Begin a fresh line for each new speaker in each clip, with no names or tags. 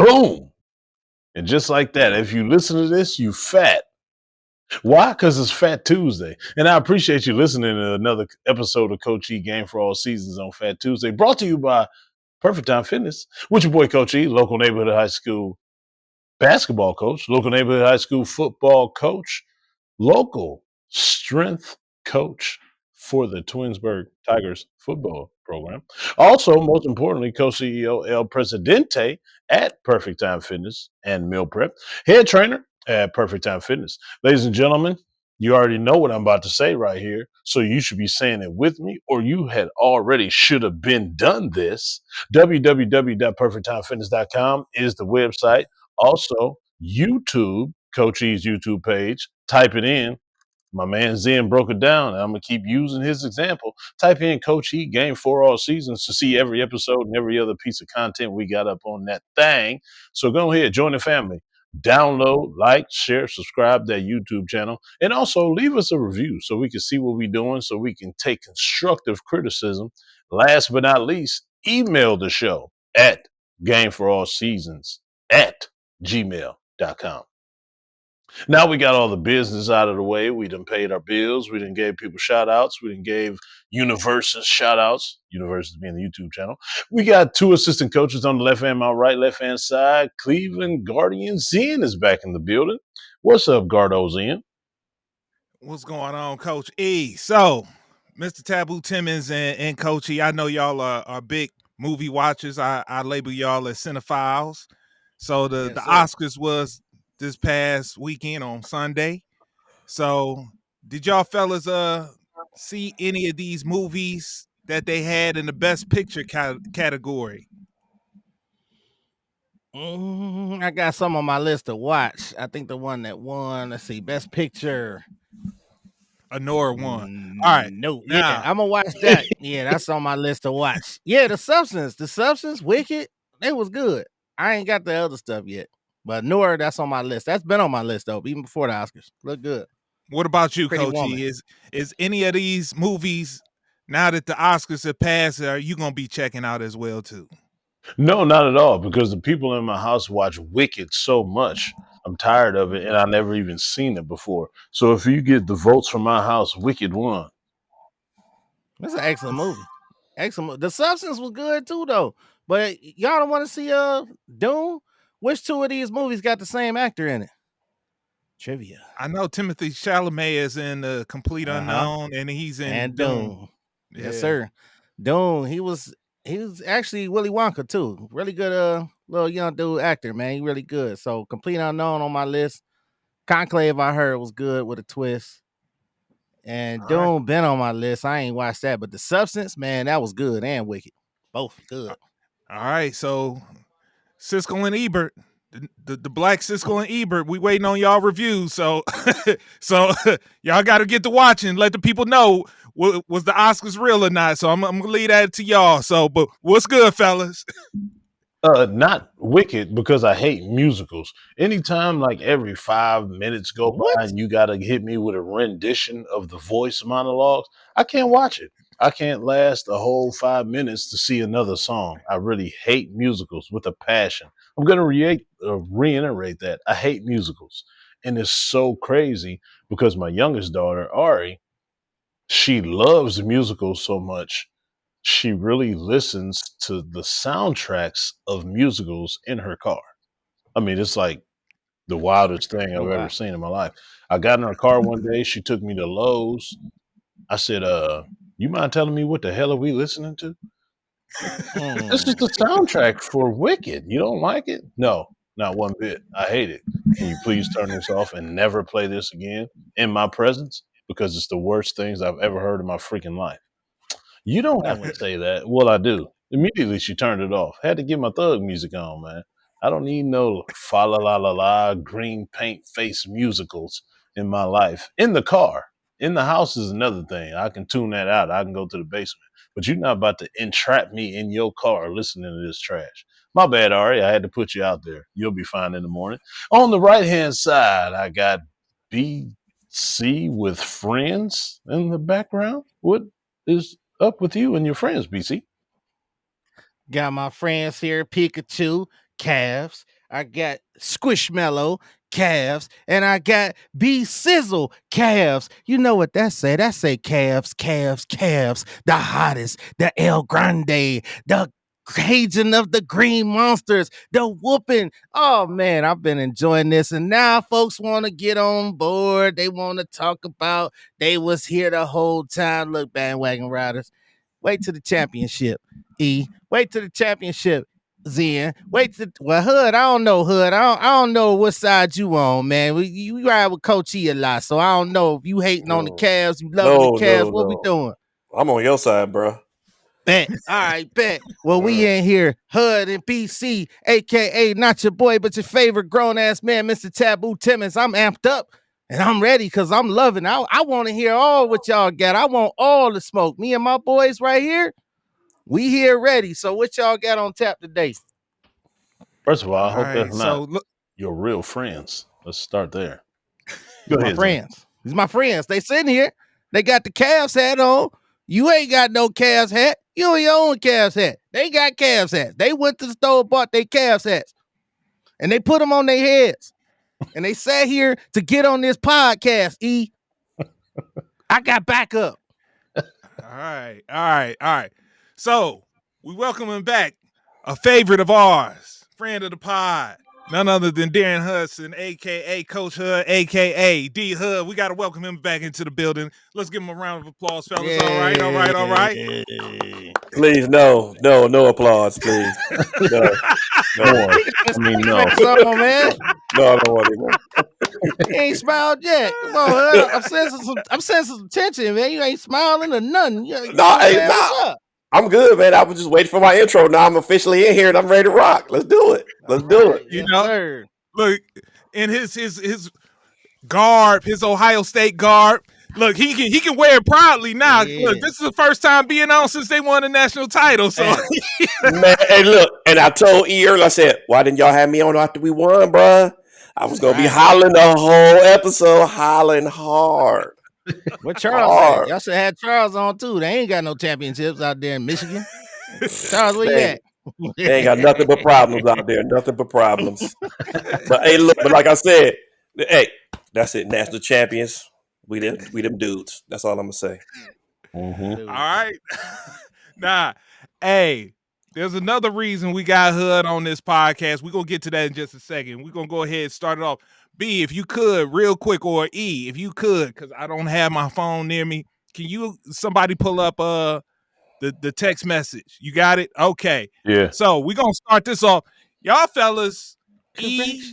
Boom. And just like that, if you listen to this, you fat. Why? Because it's Fat Tuesday. And I appreciate you listening to another episode of Coach E Game for All Seasons on Fat Tuesday, brought to you by Perfect Time Fitness with your boy Coach E, local neighborhood high school basketball coach, local neighborhood high school football coach, local strength coach for the Twinsburg Tigers football program. Also, most importantly, co-CEO El Presidente at Perfect Time Fitness and Meal Prep, head trainer at Perfect Time Fitness. Ladies and gentlemen, you already know what I'm about to say right here, so you should be saying it with me, or you had already should have been done this. www.perfecttimefitness.com is the website. Also, YouTube, Coach E's YouTube page. Type it in. My man Zen broke it down, and I'm gonna keep using his example. Type in Coach E Game for All Seasons to see every episode and every other piece of content we got up on that thing. So go ahead, join the family. Download, like, share, subscribe to that YouTube channel, and also leave us a review so we can see what we're doing, so we can take constructive criticism. Last but not least, email the show at gameforallseasons at gmail.com. Now we got all the business out of the way. We done paid our bills. We done gave people shout outs. We done gave Universus shout outs. Universus being the YouTube channel. We got two assistant coaches on the left hand, my right, left hand side. Cleveland Guardian Zen is back in the building. What's up, Gardo Zen?
What's going on, Coach E? So, Mr. Taboo Timmons and Coach E, I know y'all are big movie watchers. I label y'all as cinephiles. So the Oscars was this past weekend on Sunday. So did y'all fellas see any of these movies that they had in the Best Picture category?
I got some on my list to watch. I think the one that won, let's see, Best Picture.
Anora won. All right.
No,
Now,
yeah, I'm gonna watch that. Yeah, that's on my list to watch. Yeah, the substance, Wicked, they was good. I ain't got the other stuff yet, but Nora, that's on my list. That's been on my list though, even before the Oscars. Look good.
What about you,
Pretty
Coach
Woman.
E? Is any of these movies, now that the Oscars have passed, are you gonna be checking out as well too?
No, not at all, because the people in my house watch Wicked so much. I'm tired of it, and I never even seen it before. So if you get the votes from my house, Wicked won.
That's an excellent movie. Excellent. The substance was good too, though. But y'all don't want to see Dune? Which two of these movies got the same actor in it? Trivia.
I know Timothy Chalamet is in The Complete Unknown, and he's in Dune.
Yeah. Yes, sir. Dune. He was actually Willy Wonka too. Really good little young dude actor, man. He really good. So Complete Unknown on my list. Conclave I heard was good with a twist. And Dune been on my list. I ain't watched that, but The Substance, man, that was good and Wicked. Both good.
All right, so Siskel and Ebert, the black Siskel and Ebert, we waiting on y'all reviews. So so y'all got to get to watching. Let the people know was the Oscars real or not. So I'm gonna leave that to y'all. So, but what's good, fellas?
Not Wicked, because I hate musicals. Anytime, like every 5 minutes go by and you gotta hit me with a rendition of the voice monologues, I can't watch it. I can't last a whole 5 minutes to see another song. I really hate musicals with a passion. I'm gonna reiterate that. I hate musicals. And it's so crazy because my youngest daughter, Ari, she loves musicals so much she really listens to the soundtracks of musicals in her car. I mean, it's like the wildest thing I've ever seen in my life. I got in her car one day. She took me to Lowe's. I said, you mind telling me what the hell are we listening to? This is the soundtrack for Wicked. You don't like it? No, not one bit. I hate it. Can you please turn this off and never play this again in my presence? Because it's the worst things I've ever heard in my freaking life. You don't have to say that. Well, I do. Immediately she turned it off. Had to get my thug music on, man. I don't need no fa la la la la green paint face musicals in my life. In the car. In the house is another thing. I can tune that out. I can go to the basement. But you're not about to entrap me in your car listening to this trash. My bad, Ari. I had to put you out there. You'll be fine in the morning. On the right hand side, I got BC with friends in the background. What is up with you and your friends, BC?
Got my friends here, Pikachu, calves. I got Squishmallow calves, and I got B Sizzle calves. You know what that say? That say calves, calves, calves. The hottest, the El Grande, the Cajun of the Green Monsters, the whooping. Oh man, I've been enjoying this, and now folks want to get on board. They want to talk about they was here the whole time. Look, bandwagon riders, wait till the championship. Wait till the championship. Zen, Hood. I don't know, Hood. I don't know what side you on, man. You ride with Coach E a lot, so I don't know if you hating on the Cavs, you loving the Cavs. What we doing?
I'm on your side, bro.
Bet. All right, bet. Well, we in here, Hood and BC, aka not your boy, but your favorite grown ass man, Mr. Taboo Timmons. I'm amped up and I'm ready because I'm loving. I want to hear all what y'all got. I want all the smoke. Me and my boys right here, we here ready. So what y'all got on tap today?
First of all, I hope
Alright,
that's not your real friends. Let's start there. Go
my
ahead,
friends. These my friends. They sitting here. They got the Cavs hat on. You ain't got no Cavs hat. You on your own Cavs hat. They got Cavs hats. They went to the store, bought their Cavs hats, and they put them on their heads. And they sat here to get on this podcast. I got backup.
All right. So we welcome him back, a favorite of ours, friend of the pod, none other than Darren Hudson, aka Coach Hood, aka D Hood. We got to welcome him back into the building. Let's give him a round of applause, fellas.
Yay.
All right.
Please, no applause, please. No.
I mean, no.
So, man.
No, I don't want it.
You ain't smiled yet. Come on, Hood. I'm sensing some tension, man. You ain't smiling or nothing.
I'm good, man. I was just waiting for my intro. Now I'm officially in here and I'm ready to rock. Let's do it.
You know, look, in his garb, his Ohio State garb. Look, he can wear it proudly now. Yeah. Look, this is the first time being on since they won the national title. So,
man, hey, look, and I told E earlier, I said, why didn't y'all have me on after we won, bro? I was gonna be hollering the whole episode, hollering hard.
What Charles said? Y'all should have had Charles on too. They ain't got no championships out there in Michigan. Charles, where you at?
They ain't got nothing but problems out there. Nothing but problems. But hey, look, but like I said, hey, that's it. National champions. We them dudes. That's all I'm gonna say.
Mm-hmm. All right. Nah. Hey, there's another reason we got Hood on this podcast. We're gonna get to that in just a second. We're gonna go ahead and start it off. B, if you could, real quick, or E, if you could, because I don't have my phone near me. Can somebody pull up the text message? You got it? Okay.
Yeah.
So we're gonna start this off. Y'all fellas, E,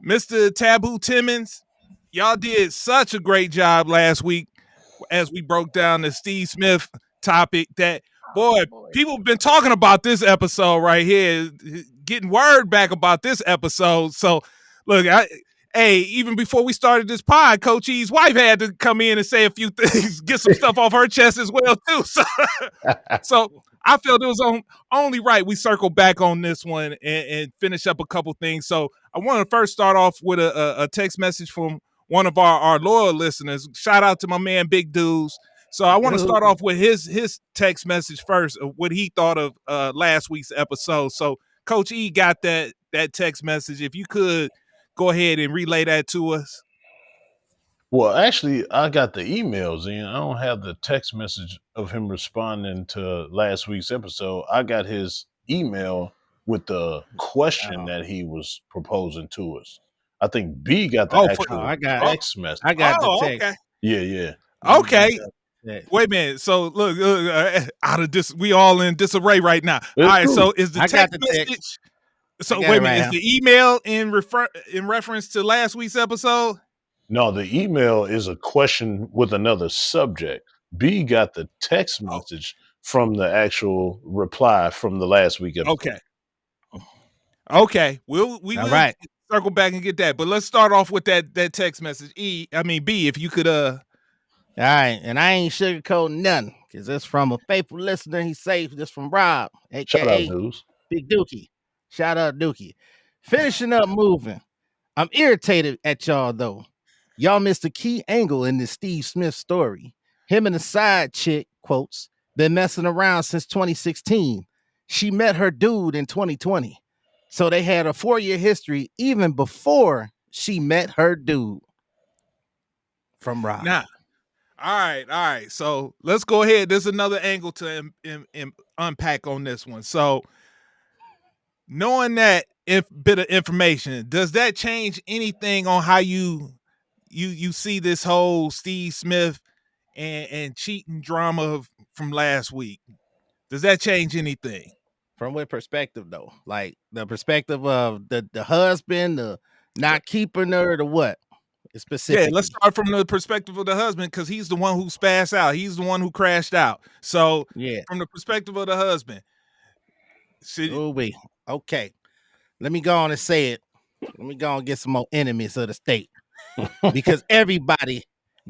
Mr. Taboo Timmons, y'all did such a great job last week as we broke down the Steve Smith topic that, boy, people have been talking about this episode right here, getting word back about this episode. So, look, even before we started this pod, Coach E's wife had to come in and say a few things, get some stuff off her chest as well, too. So I felt it was only right we circle back on this one and finish up a couple things. So I want to first start off with a text message from one of our loyal listeners. Shout out to my man Big Dudes. So I want to start off with his text message first, of what he thought of last week's episode. So Coach E got that text message. If you could go ahead and relay that to us.
Well, actually, I got the emails in. I don't have the text message of him responding to last week's episode. I got his email with the question that he was proposing to us. I think B got the text message.
I got the text.
Okay.
Yeah.
Okay. Wait a minute. So look, out of this, we all in disarray right now. All right. True. So is the text message? So wait a minute. Is the email in reference to last week's episode?
No, the email is a question with another subject. B got the text message from the actual reply from the last week episode.
Okay. We will circle back and get that. But let's start off with that text message. B, if you could
All right, and I ain't sugarcoating nothing because it's from a faithful listener. He's safe. Just from Rob, aka Big Dookie. Shout out Dookie. Finishing up moving. I'm irritated at y'all though. Y'all missed a key angle in this Steve Smith story. Him and the side chick, quotes, been messing around since 2016. She met her dude in 2020. So they had a 4-year history even before she met her dude from Rock.
Now, all right. So let's go ahead. There's another angle to unpack on this one. So knowing that bit of information, does that change anything on how you see this whole Steve Smith and cheating drama from last week? Does that change anything?
From what perspective though? Like the perspective of the husband, the not keeping her, the what? Specifically.
Yeah, let's start from the perspective of the husband because he's the one who spazzed out. He's the one who crashed out. So
yeah,
from the perspective of the husband.
Okay. Let me go on and say it. Let me go on and get some more enemies of the state. Because everybody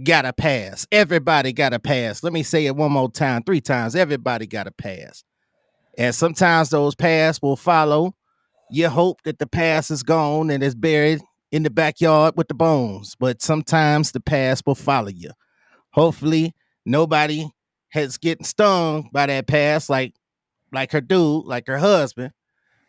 got a pass. Everybody got a pass. Let me say it one more time, 3 times. Everybody got a pass. And sometimes those pass will follow. You hope that the pass is gone and is buried in the backyard with the bones. But sometimes the pass will follow you. Hopefully, nobody has getting stung by that pass like her dude, like her husband.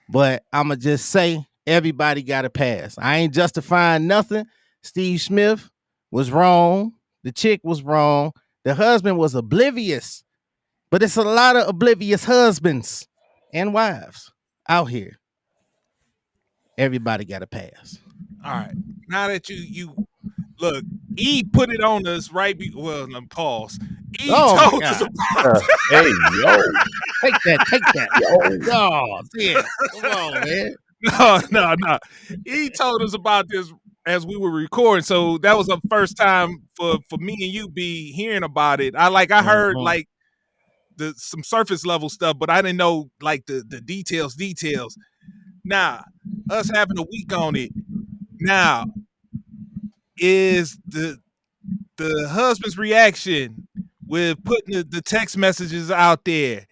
But I'ma just say everybody got a pass. I ain't justifying nothing. Steve Smith was wrong. The chick was wrong. The husband was oblivious. But it's a lot of oblivious husbands and wives out here. Everybody got a pass.
All right. Now that you look, E put it on us right. Pause. E told us about
hey, yo.
Take that. Oh, yeah. Come on, man.
No. He told us about this as we were recording. So that was the first time for me and you be hearing about it. I heard like some surface level stuff, but I didn't know like the details. Now, us having a week on it, now is the husband's reaction with putting the text messages out there.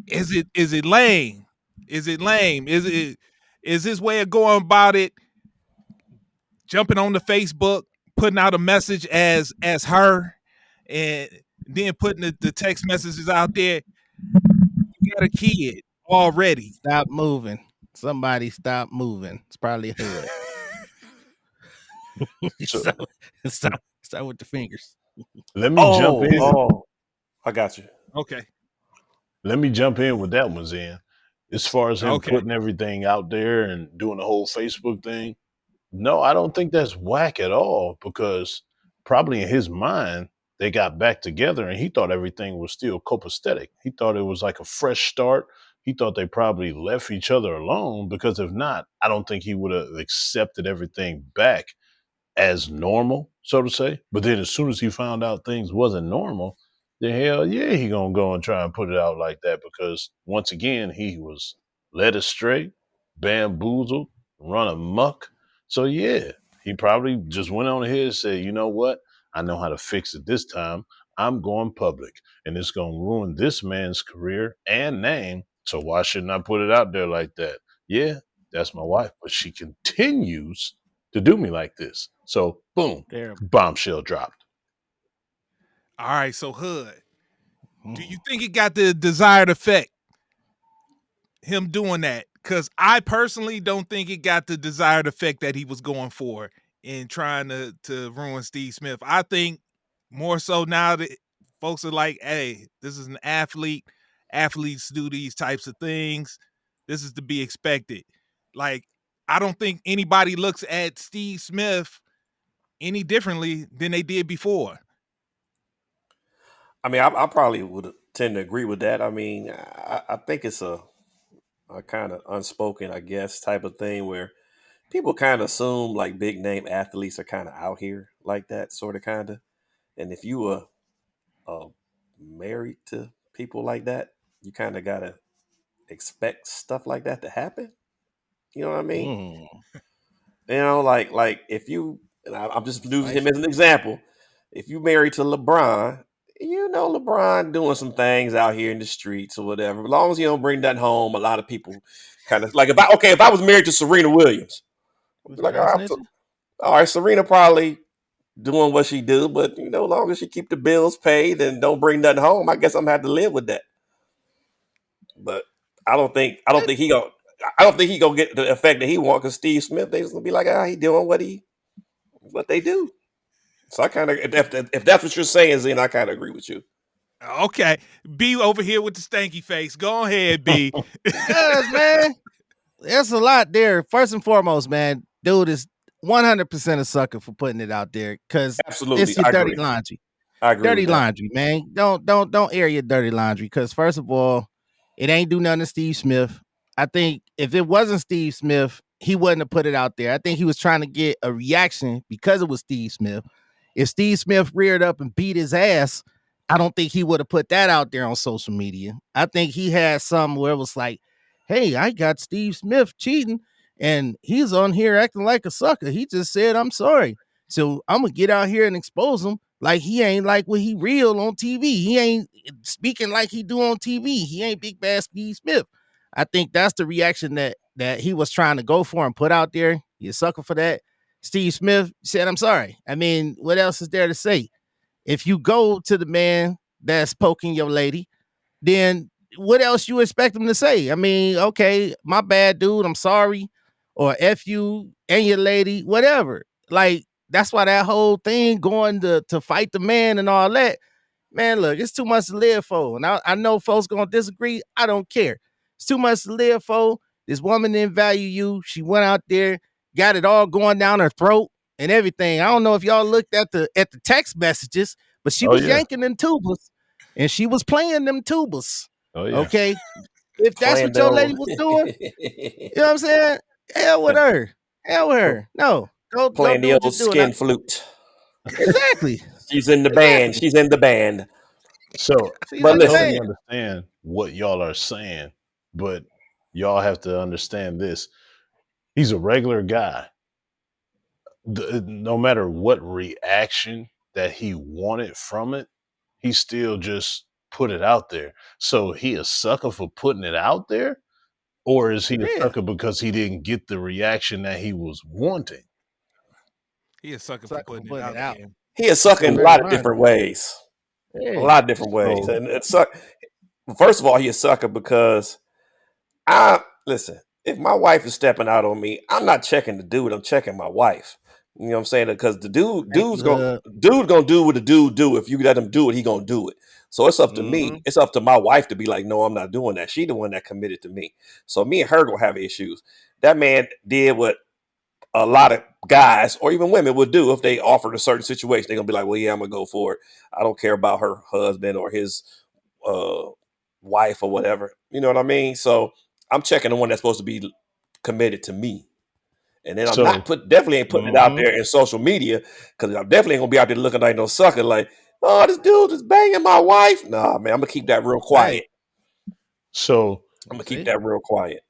Is it lame? Is it lame? Is his way of going about it jumping on the Facebook, putting out a message as her, and then putting the text messages out there? You got a kid already.
Stop moving. Somebody stop moving. It's probably Hood. Start with the fingers.
Let me jump in.
I got you.
Okay.
Let me jump in with that one, Zen. As far as him putting everything out there and doing the whole Facebook thing, no, I don't think that's whack at all, because probably in his mind, they got back together and he thought everything was still copacetic. He thought it was like a fresh start. He thought they probably left each other alone, because if not, I don't think he would have accepted everything back as normal, so to say. But then as soon as he found out things wasn't normal, then hell yeah, he gonna go and try and put it out like that, because once again, he was led astray, bamboozled, run amok. So yeah, he probably just went on ahead and said, you know what? I know how to fix it this time. I'm going public, and it's gonna ruin this man's career and name. So why shouldn't I put it out there like that? Yeah, that's my wife, but she continues to do me like this. So boom, bombshell dropped.
All right, so Hood, do you think it got the desired effect, him doing that? Because I personally don't think it got the desired effect that he was going for in trying to ruin Steve Smith. I think more so now that folks are like, hey, this is an athlete. Athletes do these types of things. This is to be expected. Like, I don't think anybody looks at Steve Smith any differently than they did before.
I mean, I probably would tend to agree with that. I mean, I think it's a kind of unspoken, I guess, type of thing where people kind of assume like big name athletes are kind of out here like that, sort of, kind of. And if you were married to people like that, you kind of got to expect stuff like that to happen. You know what I mean? You know, like if you, and I'm just using him as an example. If you married to LeBron, you know LeBron doing some things out here in the streets or whatever. As long as you don't bring that home, a lot of people kind of like, if I was married to Serena Williams, like, all right, Serena probably doing what she do, but you know, as long as she keep the bills paid and don't bring nothing home, I guess I'm gonna have to live with that. But I don't think he gonna. I don't think he gonna get the effect that he want because Steve Smith, they just gonna be like, he doing what they do. So I kind of, if that's what you're saying, Zane, I kind of agree with you.
Okay, B over here with the stanky face. Go ahead, B.
Yes, man. There's a lot there. First and foremost, man, dude is 100% a sucker for putting it out there because
Absolutely,
it's your
I
dirty
agree.
laundry.
I agree.
Dirty laundry, man. Don't air your dirty laundry because first of all, it ain't do nothing to Steve Smith. I think if it wasn't Steve Smith, he wouldn't have put it out there. I think he was trying to get a reaction because it was Steve Smith. If Steve Smith reared up and beat his ass, I don't think he would have put that out there on social media. I think he had some where it was like, hey, I got Steve Smith cheating and he's on here acting like a sucker. He just said, I'm sorry. So I'm going to get out here and expose him like he ain't like what he real on TV. He ain't speaking like he do on TV. He ain't Big Bad Steve Smith. I think that's the reaction that he was trying to go for and put out there. You sucker for that. Steve Smith said, I'm sorry. I mean, what else is there to say? If you go to the man that's poking your lady, then what else you expect him to say? I mean, okay, my bad, dude. I'm sorry. Or F you and your lady, whatever. Like, that's why that whole thing going to fight the man and all that, man, look, it's too much to live for. And I know folks going to disagree. I don't care. It's too much to live for. This woman didn't value you. She went out there, got it all going down her throat and everything. I don't know if y'all looked at the text messages, but she was yanking them tubas and she was playing them tubas. Oh, yeah. Okay. If that's what your lady was doing, you know what I'm saying? Hell with her. Hell with her. No. Go
playing the old skin flute.
Exactly.
She's in the band. She's in the band.
So, but listen, understand what y'all are saying, but y'all have to understand this. He's a regular guy. No matter what reaction that he wanted from it, he still just put it out there. So he a sucker for putting it out there? Or is he a sucker because he didn't get the reaction that he was wanting?
He a sucker for putting it out.
He a sucker in a lot of different ways. A lot of different ways. And it's first of all, he a sucker because listen, if my wife is stepping out on me, I'm not checking the dude, I'm checking my wife. You know what I'm saying? Because the dude's gonna do what the dude do. If you let him do it, he gonna do it. So it's up to me. It's up to my wife to be like, no, I'm not doing that. She the one that committed to me. So me and her gonna have issues. That man did what a lot of guys or even women would do if they offered a certain situation. They're gonna be like, well, yeah, I'm gonna go for it. I don't care about her husband or his wife or whatever. You know what I mean? So I'm checking the one that's supposed to be committed to me. And then I'm definitely ain't putting it out there in social media because I'm definitely gonna be out there looking like no sucker, like, oh, this dude is banging my wife. Nah, man, I'm gonna keep that real quiet.
So
I'm gonna keep that real quiet.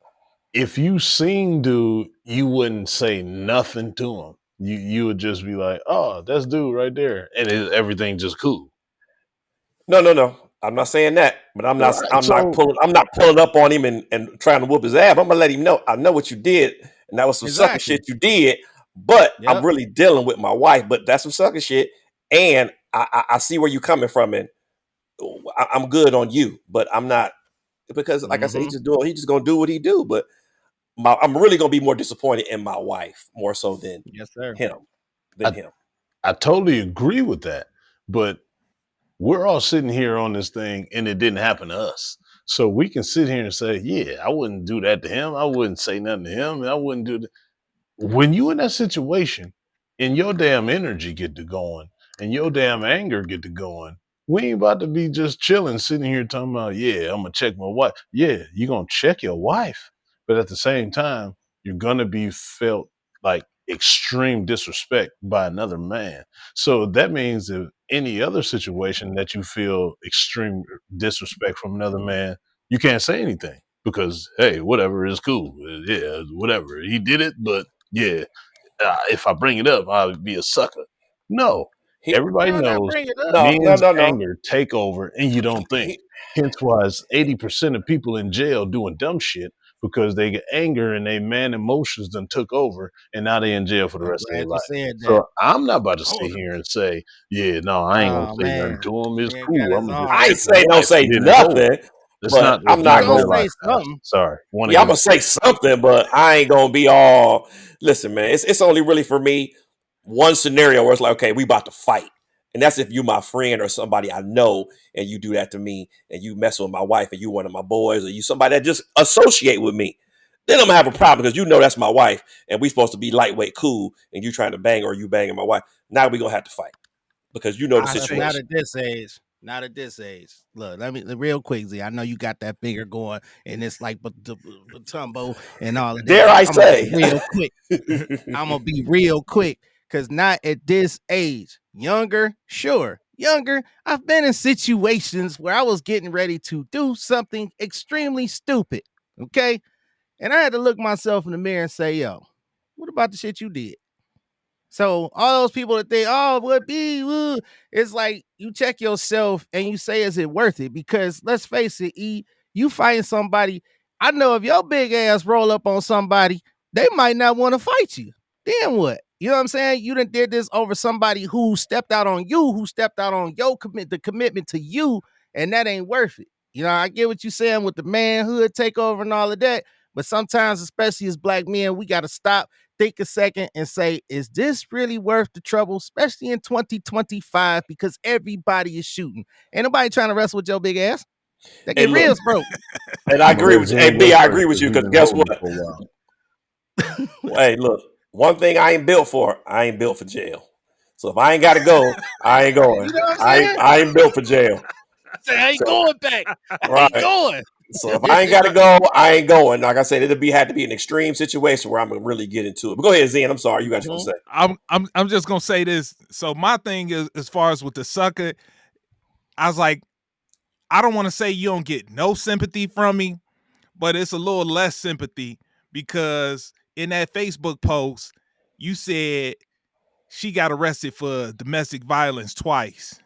If you seen dude, you wouldn't say nothing to him. You would just be like, oh, that's dude right there, and everything just cool.
No. I'm not saying that, but I'm not pulling up on him and trying to whoop his ass. I'm gonna let him know I know what you did, and that was some sucker shit you did. But I'm really dealing with my wife. But that's some sucker shit, and I see where you're coming from, and I'm good on you. But I'm not because, like I said, he's just gonna do what he do. But I'm really gonna be more disappointed in my wife more so than him.
I totally agree with that, but we're all sitting here on this thing and it didn't happen to us. So we can sit here and say, yeah, I wouldn't do that to him. I wouldn't say nothing to him. I wouldn't do that. When you in that situation and your damn energy get to going and your damn anger get to going, we ain't about to be just chilling, sitting here talking about, yeah, I'm going to check my wife. Yeah, you're going to check your wife. But at the same time, you're going to be felt like extreme disrespect by another man. So that means if any other situation that you feel extreme disrespect from another man, you can't say anything because, hey, whatever is cool. Yeah, whatever. He did it, but yeah, if I bring it up, I'll be a sucker. No. Everybody knows men's anger take over and you don't think. Hence why 80% of people in jail doing dumb shit because they get anger and they man emotions done took over and now they in jail for the rest of their life. So I'm not about to sit here and say, yeah, no, I ain't gonna say nothing to him. It's cool.
I ain't say don't say nothing. but I'm not
gonna
going
say something.
Sorry.
I'm gonna say something, but I ain't gonna be all. Listen, man, it's only really for me one scenario where it's like, okay, we about to fight, and that's if you my friend or somebody I know, and you do that to me, and you mess with my wife, and you one of my boys, or you somebody that just associate with me. Then I'm gonna have a problem because you know that's my wife, and we supposed to be lightweight cool, and you trying to bang or you banging my wife. Now we gonna have to fight because you know the situation.
Not at this age. Not at this age. Look, let me real quick, Z. I know you got that finger going, and it's like Batumbo and all of that.
Dare I say?
Real quick. I'm gonna be real quick because not at this age. Younger, sure. Younger, I've been in situations where I was getting ready to do something extremely stupid. Okay. And I had to look myself in the mirror and say, yo, what about the shit you did? So all those people that think, oh, what be, it's like you check yourself and you say, is it worth it? Because let's face it, E, you fighting somebody. I know if your big ass roll up on somebody, they might not want to fight you. Then what? You know what I'm saying? You done did this over somebody who stepped out on you, who stepped out on your commitment to you, and that ain't worth it. You know, I get what you're saying with the manhood takeover and all of that, but sometimes, especially as black men, we got to stop, think a second, and say, is this really worth the trouble, especially in 2025, because everybody is shooting. Ain't nobody trying to wrestle with your big ass. That get real, bro.
And I agree with you. Hey, B, I agree with you because guess what? Hey, look, one thing I ain't built for, I ain't built for jail. So if I ain't got to go, I ain't going. You know I ain't built for jail.
I ain't going back. I ain't going.
So if I ain't got to go, I ain't going. Like I said, had to be an extreme situation where I'm gonna really get into it. But go ahead, Zen. I'm sorry, you got your say.
I'm just gonna say this. So my thing is, as far as with the sucker, I was like, I don't want to say you don't get no sympathy from me, but it's a little less sympathy because in that Facebook post, you said she got arrested for domestic violence twice,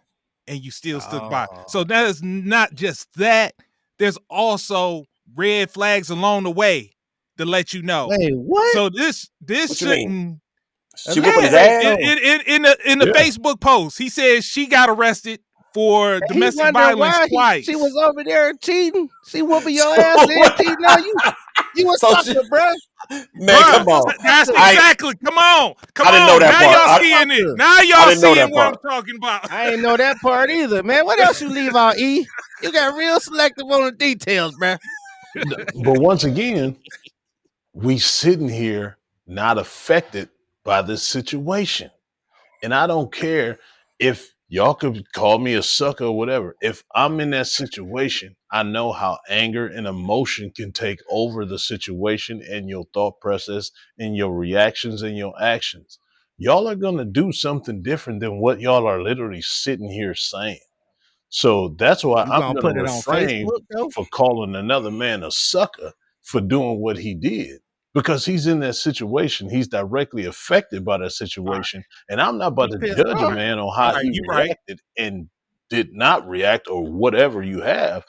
and you still stuck by. So that is not just that. There's also red flags along the way to let you know.
Wait, what?
So this shouldn't.
She whooping his ass?
In the Facebook post, he says she got arrested for domestic violence twice.
She was over there cheating. She whooping your ass and cheating on you. You a sucker, bro.
Man, come on.
That's exactly. Come on.
I didn't know that
now
part.
Y'all seeing it. Now y'all seeing what I'm talking about.
I didn't know that part either, man. What else you leave out, E? You got real selective on the details, man.
But once again, we sitting here not affected by this situation. And I don't care if y'all could call me a sucker or whatever. If I'm in that situation, I know how anger and emotion can take over the situation and your thought process and your reactions and your actions. Y'all are going to do something different than what y'all are literally sitting here saying. So that's why I'm going to refrain for calling another man a sucker for doing what he did. Because he's in that situation. He's directly affected by that situation. And I'm not about to judge a man on how he reacted and did not react or whatever you have.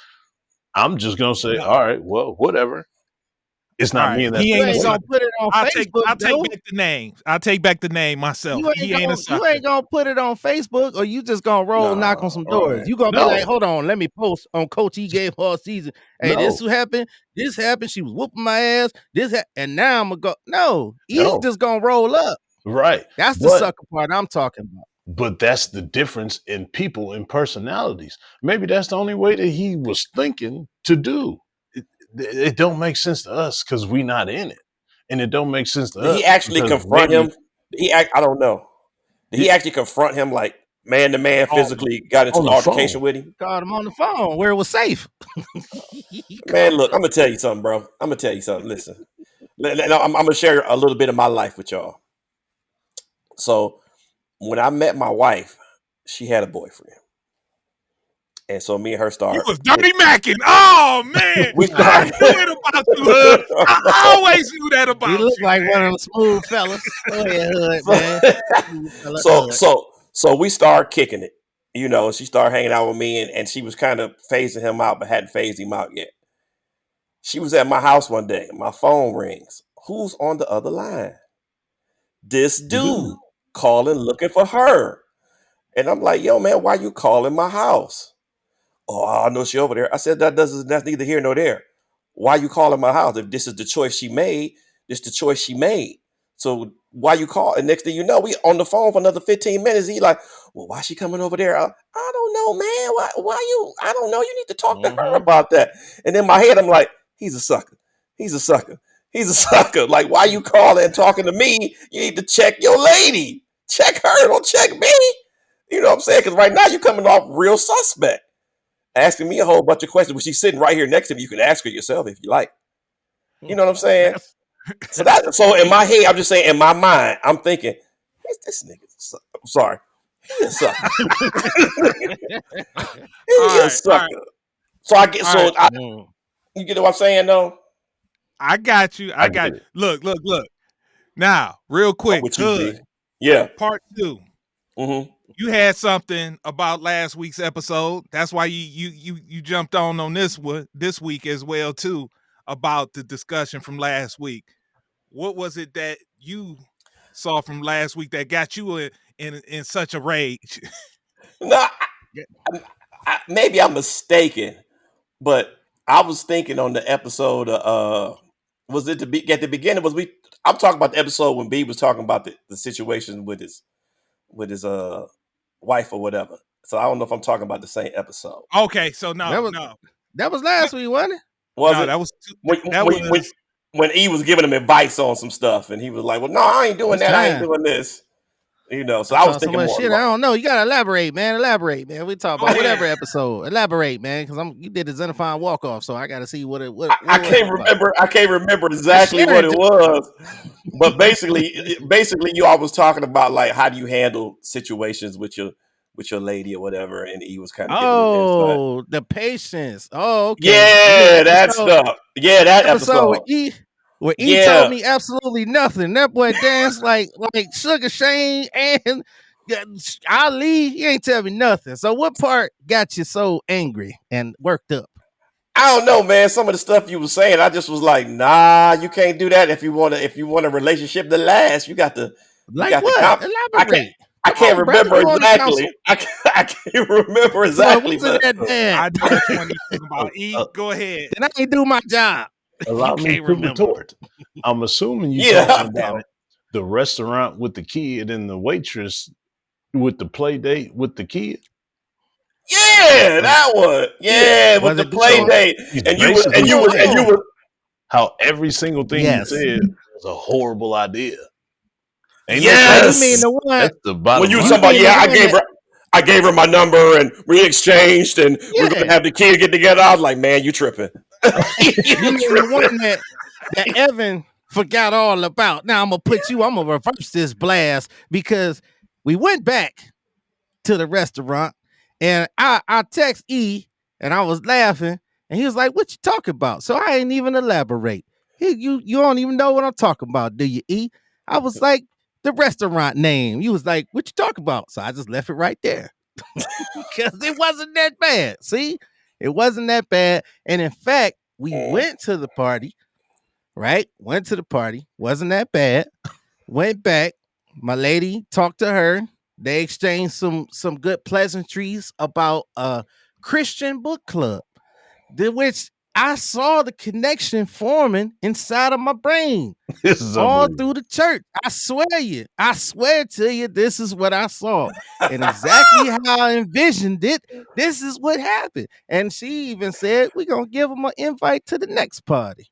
I'm just going to say, all right, well, whatever. It's not me in that.
He ain't gonna put it on Facebook.
I'll take back the name. I'll take back the name myself. He ain't a sucker.
You ain't gonna put it on Facebook, or you just gonna knock on some doors. You gonna be like, hold on, let me post on Coach E Game all season. Hey, this happened. This happened. She was whooping my ass. And now I'm gonna go. No, he's just gonna roll up.
Right.
That's the sucker part I'm talking about.
But that's the difference in people and personalities. Maybe that's the only way that he was thinking to do. It don't make sense to us because we not in it, and it don't make sense to us.
He actually confront him. I don't know. Did he actually confront him like man to man, physically got into an altercation with him?
Called him on the phone where it was safe.
Man, look, I'm gonna tell you something, bro. I'm gonna tell you something. Listen, I'm gonna share a little bit of my life with y'all. So when I met my wife, she had a boyfriend. And so me and her started.
You was dirty macking. Oh man, we started. I knew it about you, Hood. I always knew that about you.
You look like one of them smooth fellas. Go ahead, Hood, man.
So we started kicking it. You know, she started hanging out with me, and she was kind of phasing him out, but hadn't phased him out yet. She was at my house one day. My phone rings. Who's on the other line? This dude calling, looking for her. And I'm like, yo, man, why you calling my house? Oh, I know she over there. I said, that's neither here nor there. Why you calling my house? If this is the choice she made, this the choice she made. So why you call? And next thing you know, we on the phone for another 15 minutes. He like, well, why she coming over there? I don't know, man. Why you? I don't know. You need to talk to her about that. And in my head, I'm like, he's a sucker. He's a sucker. He's a sucker. Like, why you calling and talking to me? You need to check your lady. Check her. Don't check me. You know what I'm saying? Because right now you're coming off real suspect. Asking me a whole bunch of questions. When she's sitting right here next to me, you can ask her yourself if you like. You know what I'm saying? So in my head, I'm just saying, in my mind, I'm thinking, this nigga. I'm sorry. He a sucker. He a sucker. So I get you get what I'm saying though?
I got you. I got you. Look. Now, real quick, Hood.
Yeah.
Part 2.
Mm-hmm.
You had something about last week's episode. That's why you jumped on this week as well too, about the discussion from last week. What was it that you saw from last week that got you in such a rage?
No, maybe I'm mistaken, but I was thinking on the episode. Was it at the beginning? I'm talking about the episode when B was talking about the situation with his wife or whatever. So I don't know if I'm talking about the same episode.
Okay, so no.
That was last week, wasn't it?
That was
when E was giving him advice on some stuff, and he was like, "Well, no, I ain't doing that. I ain't doing this." You know, so I was thinking more.
Shit, I don't know. You gotta elaborate, man. We talk about whatever episode. Elaborate, man, because you did the Xenophon walk off, so I gotta see what
I can't remember. I can't remember exactly what it was, but basically, you all was talking about like how do you handle situations with your lady or whatever, and he was kind of
the patience. Oh, okay.
Yeah, that stuff. Yeah, that episode.
Where E told me absolutely nothing. That boy danced like Sugar Shane and Ali. He ain't tell me nothing. So what part got you so angry and worked up?
I don't know, man. Some of the stuff you were saying, I just was like, nah, you can't do that. If you want a relationship to last, you got to
what? Elaborate.
I can't remember exactly. I can't remember exactly.
But that bad?
I know which one you're talking about. E, go ahead.
Then I ain't do my job.
Allow me to retort. I'm assuming you're talking about the restaurant with the kid and the waitress with the play date with the kid.
Yeah, that one. Yeah, with the play date, and you were
how every single thing you said was a horrible idea.
Yes,
you mean the one?
That's the bottom.
When you talking about, I gave her my number and we exchanged and we're gonna have the kid get together. I was like, man, you tripping.
You mean the one that Evan forgot all about. Now I'm gonna reverse this blast because we went back to the restaurant and I text E and I was laughing and he was like, what you talking about? So I ain't even elaborate. You don't even know what I'm talking about, do you, E? I was like, the restaurant name. You was like, what you talking about? So I just left it right there. Because it wasn't that bad. See? It wasn't that bad. And in fact, we went to the party, right? Went to the party. Wasn't that bad. Went back. My lady talked to her. They exchanged some good pleasantries about a Christian book club, which I saw the connection forming inside of my brain all through the church. I swear to you, this is what I saw. And exactly how I envisioned it, this is what happened. And she even said, we're going to give them an invite to the next party.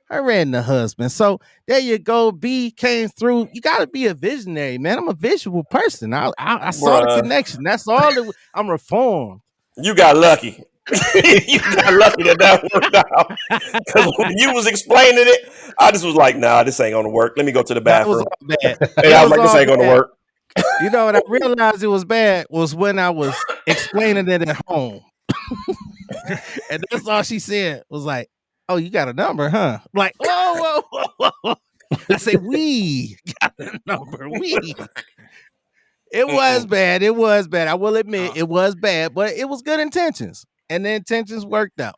I ran the husband. So there you go. B came through. You got to be a visionary, man. I'm a visual person. I saw the connection. That's all. I'm reformed.
You got lucky. You got lucky that worked out. Because when you was explaining it, I just was like, nah, this ain't gonna work. Let me go to the bathroom. I was like, this ain't gonna work.
You know, and I realized it was bad was when I was explaining it at home. And that's all she said was like, oh, you got a number, huh? I'm like, whoa. I said, we got a number. It was bad. It was bad. I will admit it was bad, but it was good intentions. And the intentions worked out.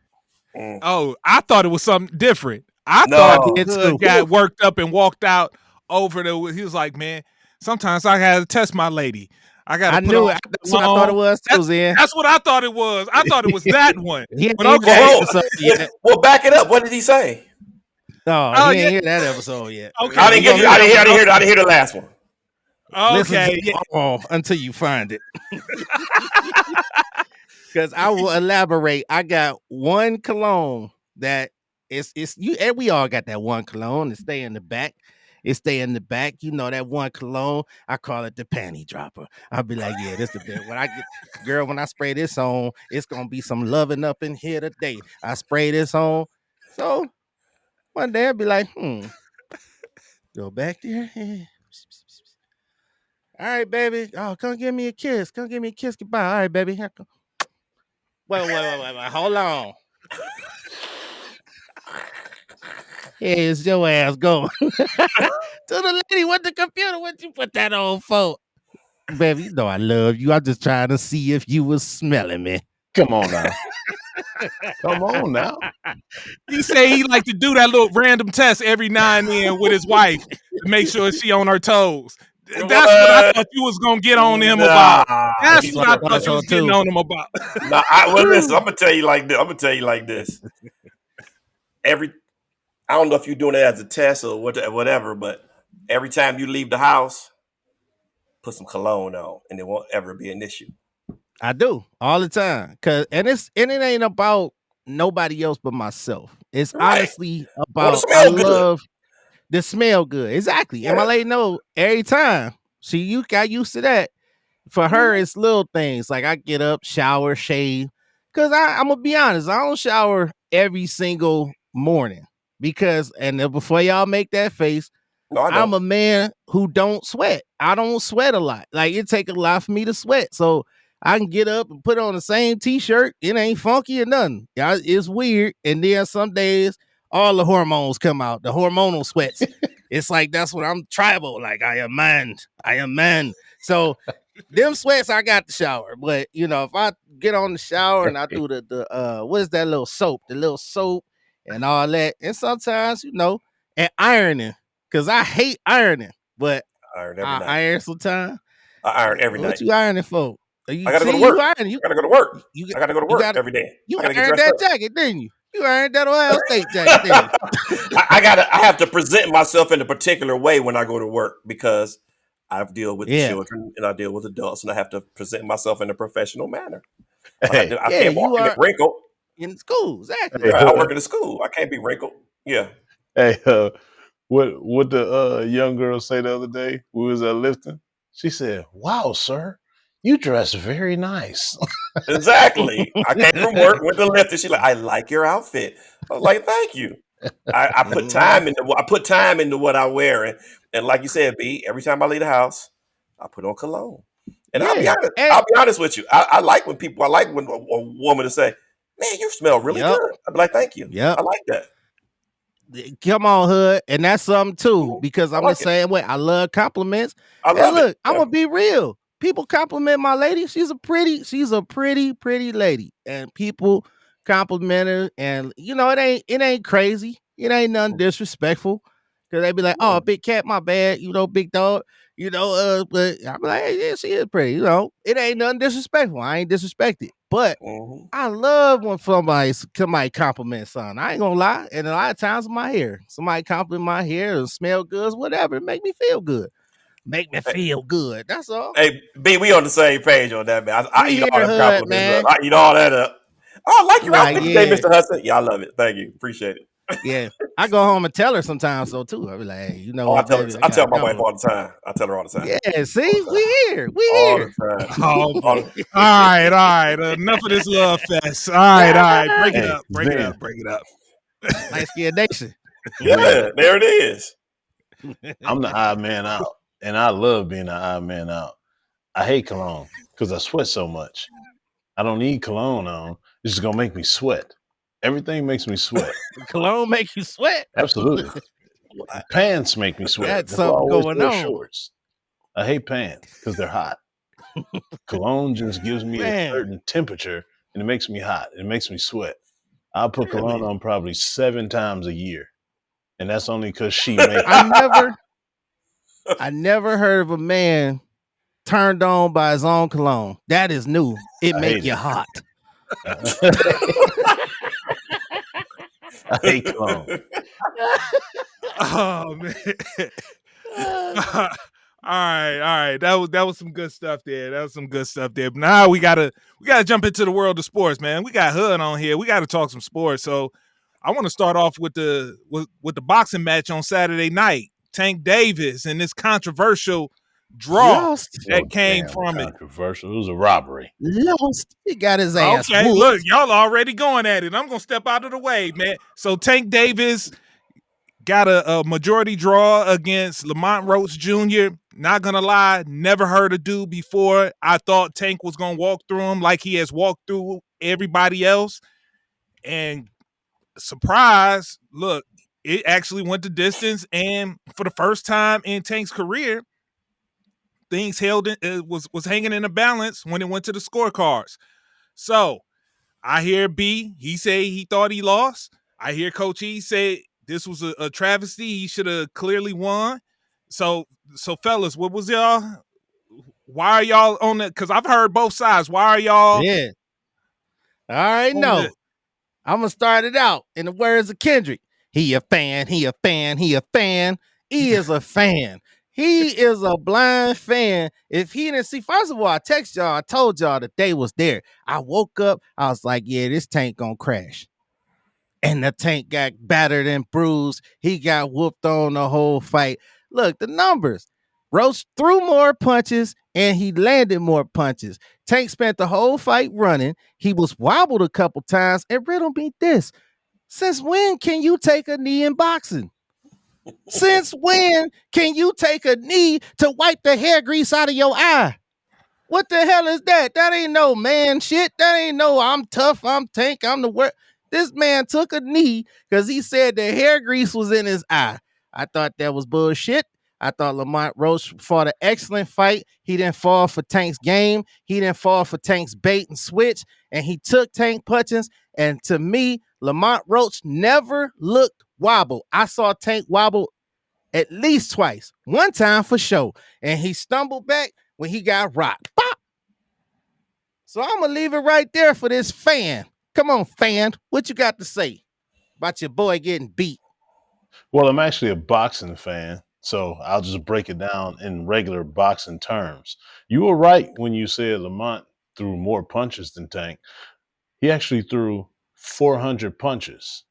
Oh, I thought it was something different. I thought he got worked up and walked out over he was like, man, sometimes I had to test my lady. I gotta
I
put
knew
on
it. That's what I thought it was too, Zen.
That's what I thought it was. I thought it was that one.
He ain't
But
hear
okay.
that episode yet.
Well, back it up. What did he say?
No,
Oh,
he ain't
yeah.
hear that episode yet.
Okay.
I didn't get you. I didn't hear the last one.
Listen
Okay.
to until you find it. Because I will elaborate. I got one cologne that it's you, and we all got that one cologne. It stay in the back. It stay in the back. You know that one cologne. I call it the panty dropper. I'll be like, yeah, this the bit. When I get, girl, when I spray this on, it's gonna be some loving up in here today. I spray this on. So one day I'll be like, go back there. All right, baby. Oh, come give me a kiss. Come give me a kiss goodbye. All right, baby. Here come. Wait. Hold on. Here's your ass going. To the lady with the computer, what you put that on for? Baby, you know I love you. I'm just trying to see if you was smelling me.
Come on now. Come on now.
He say he like to do that little random test every now and then with his wife to make sure she on her toes. That's what I thought you was gonna get on him about. That's what I thought you was getting on him about.
Well, listen, I'm gonna tell you like this. I don't know if you're doing it as a test or whatever, but every time you leave the house, put some cologne on, and it won't ever be an issue.
I do all the time, and it ain't about nobody else but myself. It's honestly about I love the smell good. Exactly. And my lady know every time you got used to that. For her, it's little things like I get up, shower, shave. Cause I'm gonna be honest, I don't shower every single morning and before y'all make that face, I'm a man who don't sweat. I don't sweat a lot. Like it take a lot for me to sweat. So I can get up and put on the same t-shirt. It ain't funky or nothing. It's weird. And then some days all the hormones come out, the hormonal sweats. It's like that's what I'm tribal. Like I am man. So them sweats I got to shower. But if I get on the shower and I do the what is that little soap? The little soap and all that. And sometimes, and ironing. Cause I hate ironing, but I iron sometimes.
I iron every night.
What you ironing for?
I gotta go to work. I gotta go to work. I gotta go to work every day.
You ironed that jacket, didn't you? You ironed that Ohio State jacket, didn't you?
I have to present myself in a particular way when I go to work because I deal with children and I deal with adults, and I have to present myself in a professional manner. I can't walk in a wrinkle.
In school, exactly.
I work in a school. I can't be wrinkled. Yeah.
Hey, what the young girl say the other day? We was lifting. She said, "Wow, sir, you dress very nice."
Exactly. I came from work with the lift, and she's like, "I like your outfit." I was like, "Thank you." I put time into what I wear, and like you said, B, every time I leave the house, I put on cologne. And I'll be honest with you. I like when a woman to say, "Man, you smell really good." I'll be like, "Thank you."
Yeah,
I like that.
Come on, hood, and that's something too. Because I'm the same way. I love compliments. I'm gonna be real. People compliment my lady. She's a pretty, pretty lady, and people compliment her. And it ain't crazy. It ain't nothing disrespectful. Cause they be like, "Oh, big cat, my bad." Big dog. But I'm like, "Hey, yeah, she is pretty." It ain't nothing disrespectful. I ain't disrespected. But I love when somebody compliments something. I ain't gonna lie. And a lot of times my hair, somebody compliment my hair and smell good, whatever. It make me feel good. That's all.
Hey, B, we on the same page on that, man. I eat all that compliments up. I eat all that up. Oh, I like your outfit today, Mr. Hudson. Yeah, I love it. Thank you. Appreciate it.
Yeah. I go home and tell her sometimes so too. I be like, hey,
I tell my wife all the time. I tell her all the time.
Yeah, see, we here.
The time.
All right. Enough of this love fest. All right. Break it up.
Light Skin Nation.
Yeah, there it is.
I'm the odd man out, and I love being the odd man out. I hate cologne because I sweat so much. I don't need cologne on. It's just gonna make me sweat. Everything makes me sweat.
Cologne make you sweat?
Absolutely. Pants make me sweat.
That's something going on.
Shorts. I hate pants because they're hot. Cologne just gives me a certain temperature, and it makes me hot. It makes me sweat. I'll put cologne on probably 7 times a year, and that's only because she makes.
I never heard of a man turned on by his own cologne. That is new. It make you hot.
I hate cologne.
Oh man. All right. That was some good stuff there. But now we gotta jump into the world of sports, man. We got HUD on here. We gotta talk some sports. So I want to start off with the boxing match on Saturday night. Tank Davis and this controversial draw that came from it.
Controversial. It was a robbery.
Lost. He got his ass.
Okay, look, y'all already going at it. I'm gonna step out of the way, man. So Tank Davis got a majority draw against Lamont Roach Jr. Not gonna lie, never heard of dude before. I thought Tank was gonna walk through him like he has walked through everybody else. And surprise, look, it actually went the distance. And for the first time in Tank's career, things was hanging in the balance when it went to the scorecards. So I hear B, he say he thought he lost. I hear Coach E say this was a travesty. He should have clearly won. So fellas, what was y'all? Why are y'all on that? Because I've heard both sides. Why are y'all?
Yeah. All right, no. I'm going to start it out in the words of Kendrick. He a fan. He a fan. He a fan. He is a fan. He is a blind fan. If he didn't see, first of all, I text y'all. I told y'all that they was there. I woke up. I was like, yeah, this tank gonna crash. And the tank got battered and bruised. He got whooped on the whole fight. Look, the numbers. Roach threw more punches and he landed more punches. Tank spent the whole fight running. He was wobbled a couple times. And riddle me this. Since when can you take a knee in boxing? Since when can you take a knee to wipe the hair grease out of your eye? What the hell is that? That ain't no man shit. That ain't no I'm tough, I'm Tank, I'm the worst. This man took a knee because he said the hair grease was in his eye. I thought that was bullshit. I thought Lamont Roach fought an excellent fight. He didn't fall for Tank's game. He didn't fall for Tank's bait and switch. And he took Tank punches. And to me, Lamont Roach never looked wobble. I saw Tank wobble at least twice. One time for sure. And he stumbled back when he got rocked. Pop! So I'm going to leave it right there for this fan. Come on, fan. What you got to say about your boy getting beat?
Well, I'm actually a boxing fan, so I'll just break it down in regular boxing terms. You were right when you said Lamont threw more punches than Tank. He actually threw 400 punches.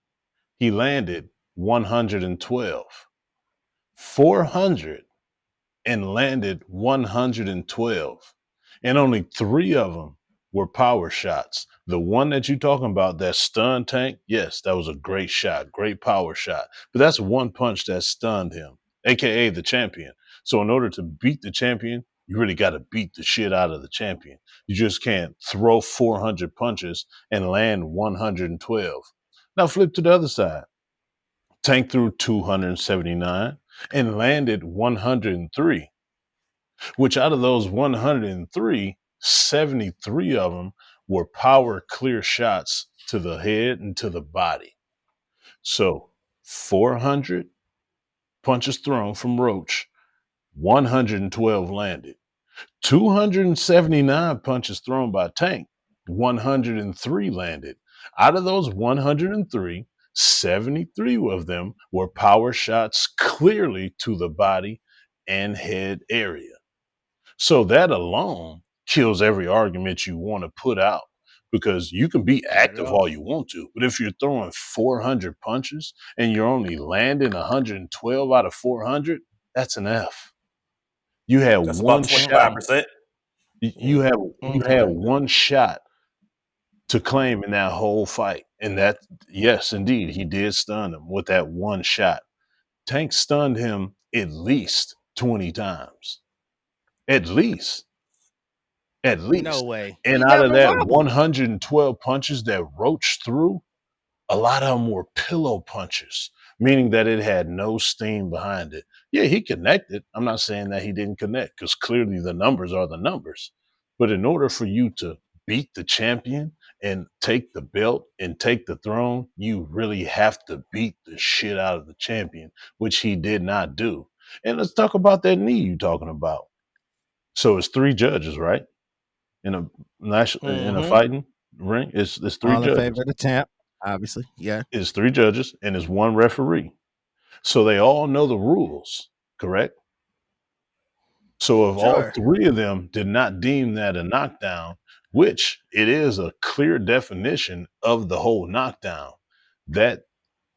He landed 112. 400 and landed 112. And only 3 of them were power shots. The one that you're talking about, that stunned Tank, yes, that was a great shot, great power shot. But that's one punch that stunned him, aka the champion. So in order to beat the champion, you really got to beat the shit out of the champion. You just can't throw 400 punches and land 112. Now flip to the other side. Tank threw 279 and landed 103, which out of those 103, 73 of them were power clear shots to the head and to the body. So 400 punches thrown from Roach, 112 landed. 279 punches thrown by Tank, 103 landed. Out of those 103, 73 of them were power shots clearly to the body and head area. So that alone kills every argument you want to put out, because you can be active all you want to, but if you're throwing 400 punches and you're only landing 112 out of 400, that's an F. You had
That's
one
about 25%.
shot. You had one shot to claim in that whole fight. And that, yes, indeed, he did stun him with that one shot. Tank stunned him at least 20 times. At least.
No way.
And out of that 112 punches that Roach threw, a lot of them were pillow punches, meaning that it had no steam behind it. Yeah, he connected. I'm not saying that he didn't connect, because clearly the numbers are the numbers. But in order for you to beat the champion and take the belt and take the throne, you really have to beat the shit out of the champion, which he did not do. And let's talk about that knee you're talking about. So it's 3 judges, right? In a fighting ring, it's 3
All in
judges.
favor of the champ, obviously. Yeah.
It's 3 judges and it's 1 referee. So they all know the rules, correct? So if all
Sure.
3 of them did not deem that a knockdown, which it is a clear definition of the whole knockdown, that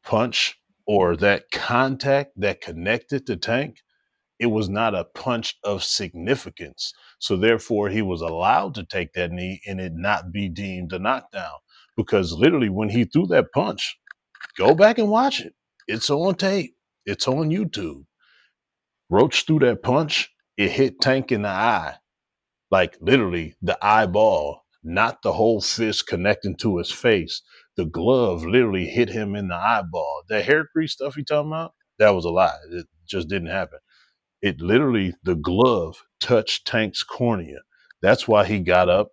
punch or that contact that connected to Tank, it was not a punch of significance. So therefore, he was allowed to take that knee and it not be deemed a knockdown. Because literally, when he threw that punch, go back and watch it. It's on tape. It's on YouTube. Roach threw that punch. It hit Tank in the eye, like literally the eyeball, not the whole fist connecting to his face. The glove literally hit him in the eyeball. That hair grease stuff he talking about, that was a lie. It just didn't happen. It literally, the glove touched Tank's cornea. That's why he got up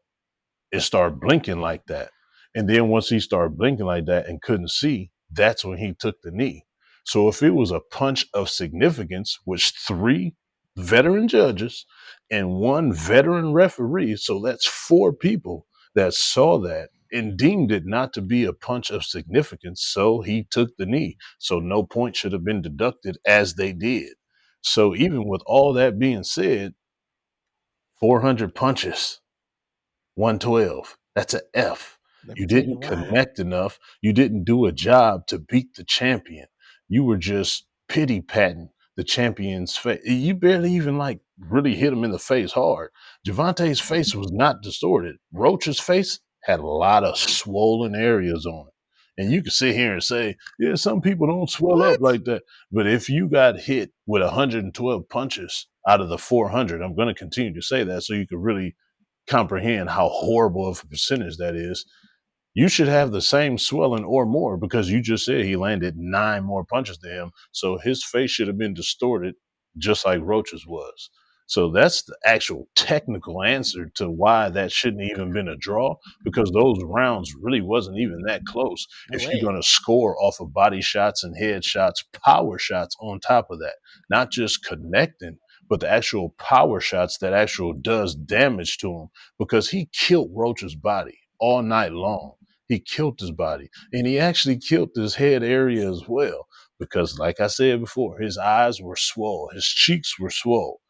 and started blinking like that. And then once he started blinking like that and couldn't see, that's when he took the knee. So if it was a punch of significance, which 3 veteran judges and 1 veteran referee, so that's 4 people that saw that and deemed it not to be a punch of significance, so he took the knee. So no point should have been deducted as they did. So even with all that being said, 400 punches, 112. That's an F. You didn't connect enough. You didn't do a job to beat the champion. You were just pity patting the champion's face. You barely even like really hit him in the face hard. Gervonta's face was not distorted. Roach's face had a lot of swollen areas on it. And you can sit here and say, yeah, some people don't swell up like that. But if you got hit with 112 punches out of the 400, I'm going to continue to say that so you can really comprehend how horrible of a percentage that is. You should have the same swelling or more because you just said he landed 9 more punches to him. So his face should have been distorted just like Roach's was. So that's the actual technical answer to why that shouldn't even been a draw, because those rounds really wasn't even that close. If you're going to score off of body shots and head shots, power shots on top of that, not just connecting, but the actual power shots that actual does damage to him, because he killed Roach's body all night long. He killed his body, and he actually killed his head area as well, because like I said before, his eyes were swole, his cheeks were swole.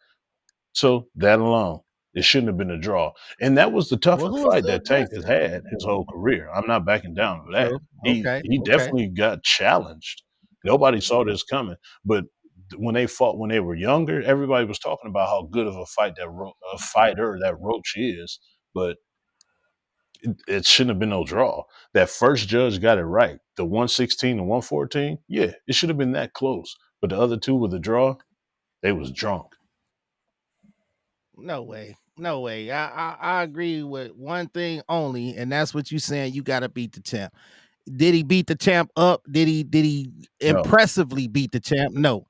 So that alone, it shouldn't have been a draw. And that was the toughest fight that Tank has had his whole career. I'm not backing down for that. He definitely got challenged. Nobody saw this coming. But when they fought when they were younger, everybody was talking about how good of a fighter that Roach is. But it shouldn't have been no draw. That first judge got it right. The 116 and 114, yeah, it should have been that close. But the other 2 with the draw, they was drunk.
No way. No way. I agree with one thing only, and that's what you saying. You got to beat the champ. Did he beat the champ up? Did he impressively beat the champ? No.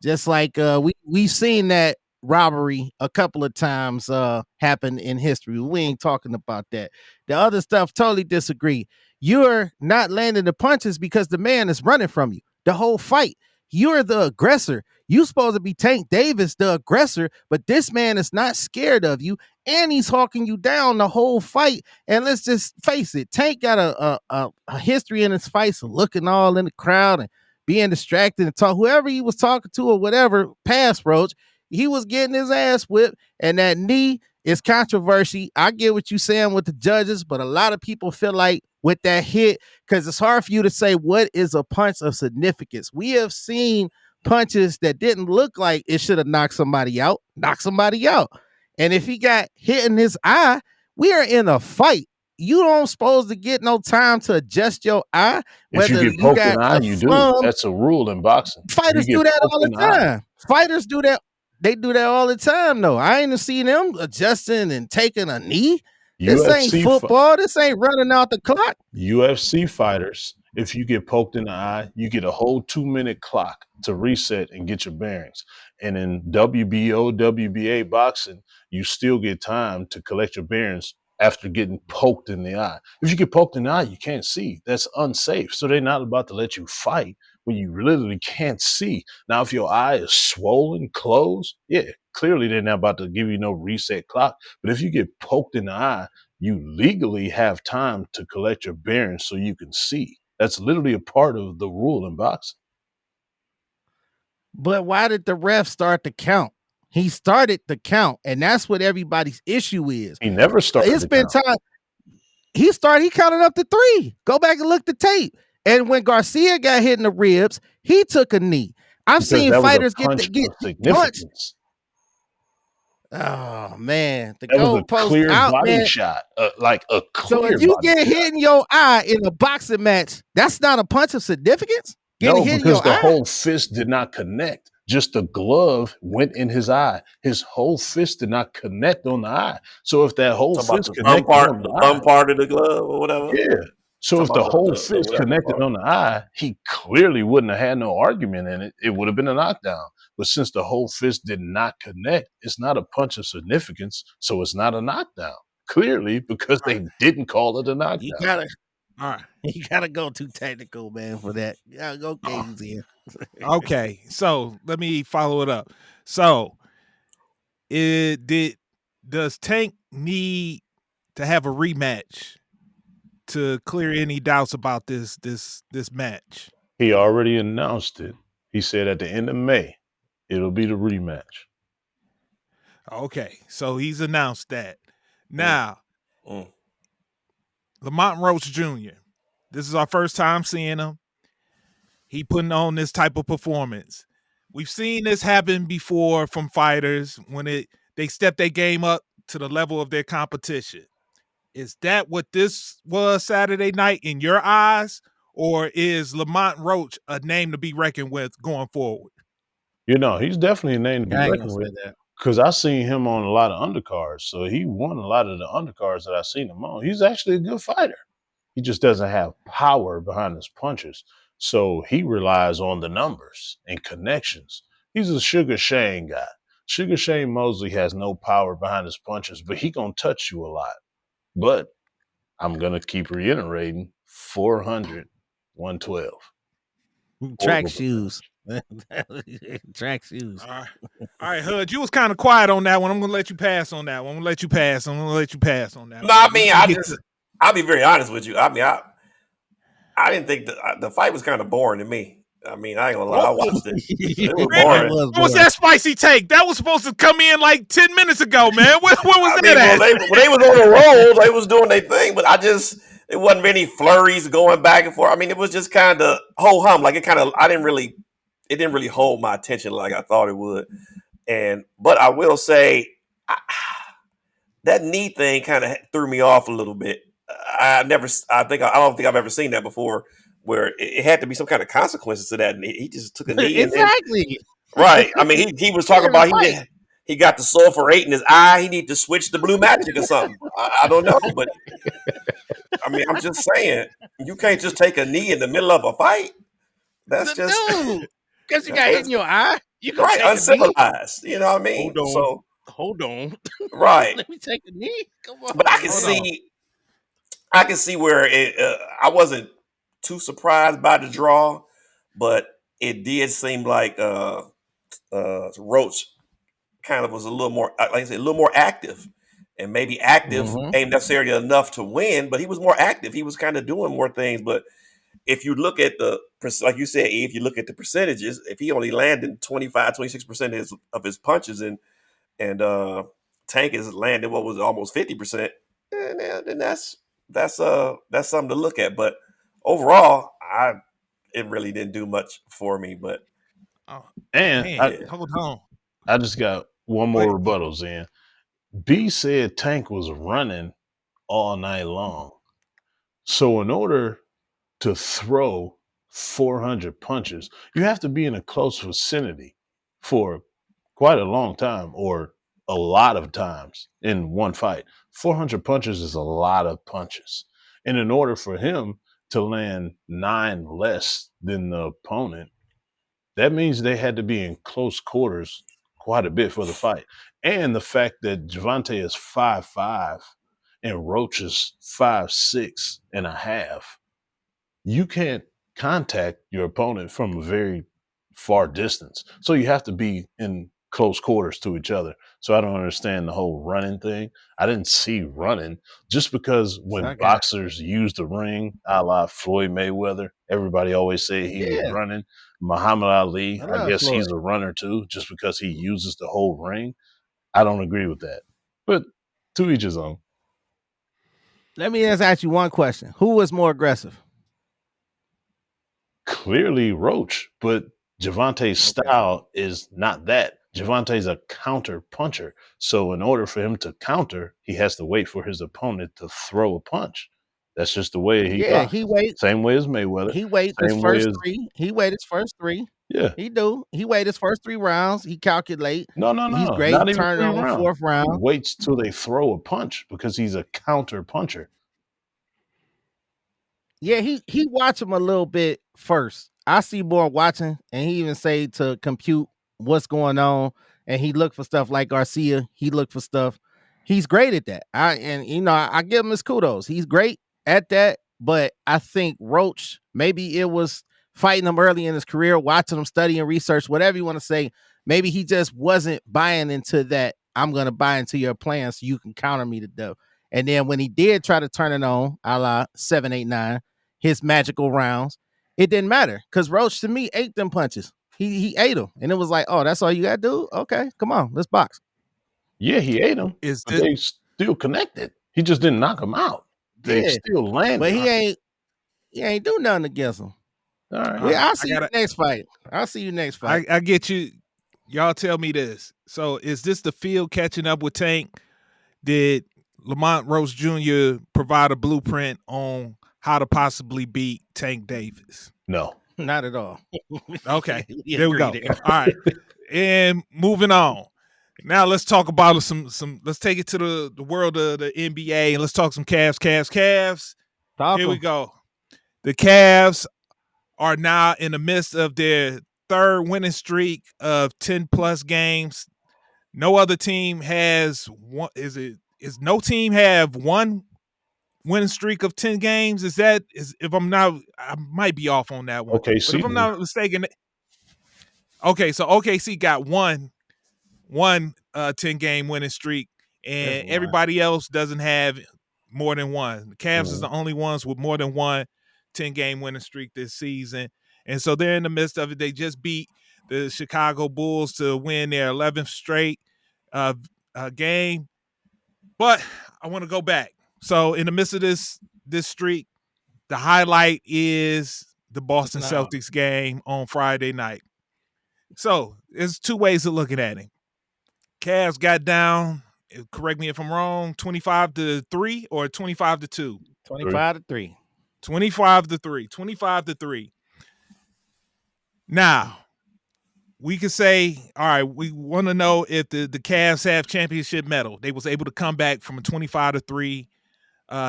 Just like we've seen that robbery a couple of times happen in history. We ain't talking about that. The other stuff, totally disagree. You're not landing the punches because the man is running from you the whole fight. You're the aggressor. You supposed to be Tank Davis, the aggressor, but this man is not scared of you, and he's hawking you down the whole fight. And let's just face it, Tank got a history in his fights of looking all in the crowd and being distracted and talk. Whoever he was talking to or whatever, past Roach, he was getting his ass whipped, and that knee is controversy. I get what you're saying with the judges, but a lot of people feel like with that hit, because it's hard for you to say what is a punch of significance. We have seen punches that didn't look like it should have knocked somebody out. And if he got hit in his eye, we are in a fight. You don't supposed to get no time to adjust your eye.
If you get poked in the eye, you do. That's a rule in boxing.
Fighters do that all the time. Fighters do that. They do that all the time, though. I ain't seen them adjusting and taking a knee. This ain't football. This ain't running out the clock.
UFC fighters, if you get poked in the eye, you get a whole 2-minute clock to reset and get your bearings. And in WBO, WBA boxing, you still get time to collect your bearings after getting poked in the eye. If you get poked in the eye, you can't see. That's unsafe. So they're not about to let you fight when you literally can't see. Now, if your eye is swollen, closed, yeah, clearly they're not about to give you no reset clock. But if you get poked in the eye, you legally have time to collect your bearings so you can see. That's literally a part of the rule in boxing.
But why did the ref start the count? He started the count, and that's what everybody's issue is.
He never started.
It's been time. He counted up to 3. Go back and look the tape. And when Garcia got hit in the ribs, he took a knee. I've seen fighters get punched. Oh man,
that was a clear body shot, like a clear.
So if you get hit in your eye in a boxing match, that's not a punch of significance.
No, because the whole fist did not connect. Just the glove went in his eye. His whole fist did not connect on the eye. So if that whole fist connected on the
thumb part of the glove or whatever,
yeah. So if the whole fist connected on the eye, he clearly wouldn't have had no argument in it. It would have been a knockdown. But since the whole fist did not connect, it's not a punch of significance. So it's not a knockdown. Clearly, because they didn't call it a knockdown.
You gotta go too technical, man, for that. You gotta go games in.
Okay, so let me follow it up. So, does Tank need to have a rematch to clear any doubts about this match?
He already announced it. He said at the end of May, it'll be the rematch.
Okay, so he's announced that. Now, Lamont Roach Jr., this is our first time seeing him. He putting on this type of performance. We've seen this happen before from fighters when they step their game up to the level of their competition. Is that what this was Saturday night in your eyes? Or is Lamont Roach a name to be reckoned with going forward?
You know, he's definitely a name to be reckoned with. Because I seen him on a lot of undercards. So he won a lot of the undercards that I seen him on. He's actually a good fighter. He just doesn't have power behind his punches. So he relies on the numbers and connections. He's a Sugar Shane guy. Sugar Shane Mosley has no power behind his punches, but he gonna touch you a lot. But I'm gonna keep reiterating 400, 112.
Track shoes. Track shoes.
All right, Hud, you was kind of quiet on that one. I'm gonna let you pass on that one. I'm gonna let you pass on that.
No, I mean, I'll be very honest with you. I mean, I didn't think the fight was kind of boring to me. I mean, I ain't gonna lie, I watched it. It was boring.
What was that spicy take? That was supposed to come in like 10 minutes ago, man. Where was that at?
When they was on the roll, they was doing their thing, but it wasn't any flurries going back and forth. I mean, it was just kind of ho-hum. Like it didn't really hold my attention like I thought it would. But I will say that knee thing kind of threw me off a little bit. I don't think I've ever seen that before, where it had to be some kind of consequences to that, and he just took a knee.
Exactly.
Right. I mean, he was talking about he got the sulfurate in his eye. He need to switch to Blue Magic or something. I don't know, but I mean, I'm just saying, you can't just take a knee in the middle of a fight. That's just
because you got hit in your eye. You can
right, uncivilized. You know what I mean?
Hold on.
Right.
Let me take a knee. Come on.
But I can see where I wasn't too surprised by the draw, but it did seem like Roach kind of was a little more, like I said, a little more active, and maybe active ain't necessarily enough to win, but he was more active. He was kind of doing more things. But if you look at like you said, if you look at the percentages, if he only landed 25-26% of his punches, and Tank is landed what was almost 50%, then that's something to look at. But overall, it really didn't do much for me. But
hold on,
I just got one more rebuttal, Zen. B said Tank was running all night long. So in order to throw 400 punches, you have to be in a close vicinity for quite a long time, or a lot of times in one fight. 400 punches is a lot of punches. And in order for him to land 9 less than the opponent, that means they had to be in close quarters quite a bit for the fight. And the fact that Gervonta is 5'5" and Roach is 5'6.5", you can't contact your opponent from a very far distance. So you have to be in close quarters to each other. So I don't understand the whole running thing. I didn't see running just because when boxers use the ring, a la Floyd Mayweather, everybody always say he was running. Muhammad Ali, I guess
Floyd.
he's a runner too, just because he uses the whole ring. I don't agree with that. But to each his own.
Let me just ask you one question. Who was more aggressive?
Clearly Roach, but Gervonta's style is not that. Gervonta's a counter puncher. So in order for him to counter, he has to wait for his opponent to throw a punch. That's just the way he boxes.
He waits.
Same way as Mayweather.
He waits his first three. He wait his first three.
Yeah.
He do. He wait his first 3 rounds. He calculate.
No.
He's great.
Not even
Turn it on the 4th round.
He waits till they throw a punch because he's a counter puncher.
Yeah, he watch him a little bit first. I see more watching, and he even say to compute what's going on, and he look for stuff like Garcia. He look for stuff. He's great at that. I give him his kudos. He's great at that. But I think Roach, maybe it was fighting him early in his career, watching him study and research, whatever you want to say. Maybe he just wasn't buying into that. I'm gonna buy into your plan so you can counter me to death. And then when he did try to turn it on, a la 7, 8, 9, his magical rounds, it didn't matter because Roach to me ate them punches. He ate them, and it was like, oh, that's all you gotta do. Okay, come on, let's box.
Yeah, he ate them. They still connected. He just didn't knock them out. They still landed.
But he ain't do nothing against them.
All right.
I'll see you next fight. I'll see you next fight.
I get you. Y'all tell me this. So is this the field catching up with Tank? Did Lamont Roach Jr. provide a blueprint on how to possibly beat Tank Davis?
No.
Not at all.
Okay. There we go. All right. And moving on. Now let's talk about some let's take it to the world of the NBA and let's talk some Cavs. Here we go. The Cavs are now in the midst of their 3rd winning streak of 10 plus games. No other team has one. Is no team have one winning streak of 10 games? If I'm not, I might be off on that one.
Okay,
but if I'm not mistaken, okay, so OKC got one 10-game winning streak, and everybody else doesn't have more than one. The Cavs is the only ones with more than one 10-game winning streak this season. And so they're in the midst of it. They just beat the Chicago Bulls to win their 11th straight game. But I want to go back. So in the midst of this streak, the highlight is the Boston Celtics game on Friday night. So there's 2 ways of looking at it. Cavs got down, correct me if I'm wrong, 25-3 or 25-2?
25-3.
25-3. 25-3. Now, we could say, all right, we want to know if the Cavs have championship medal. They was able to come back from a 25-3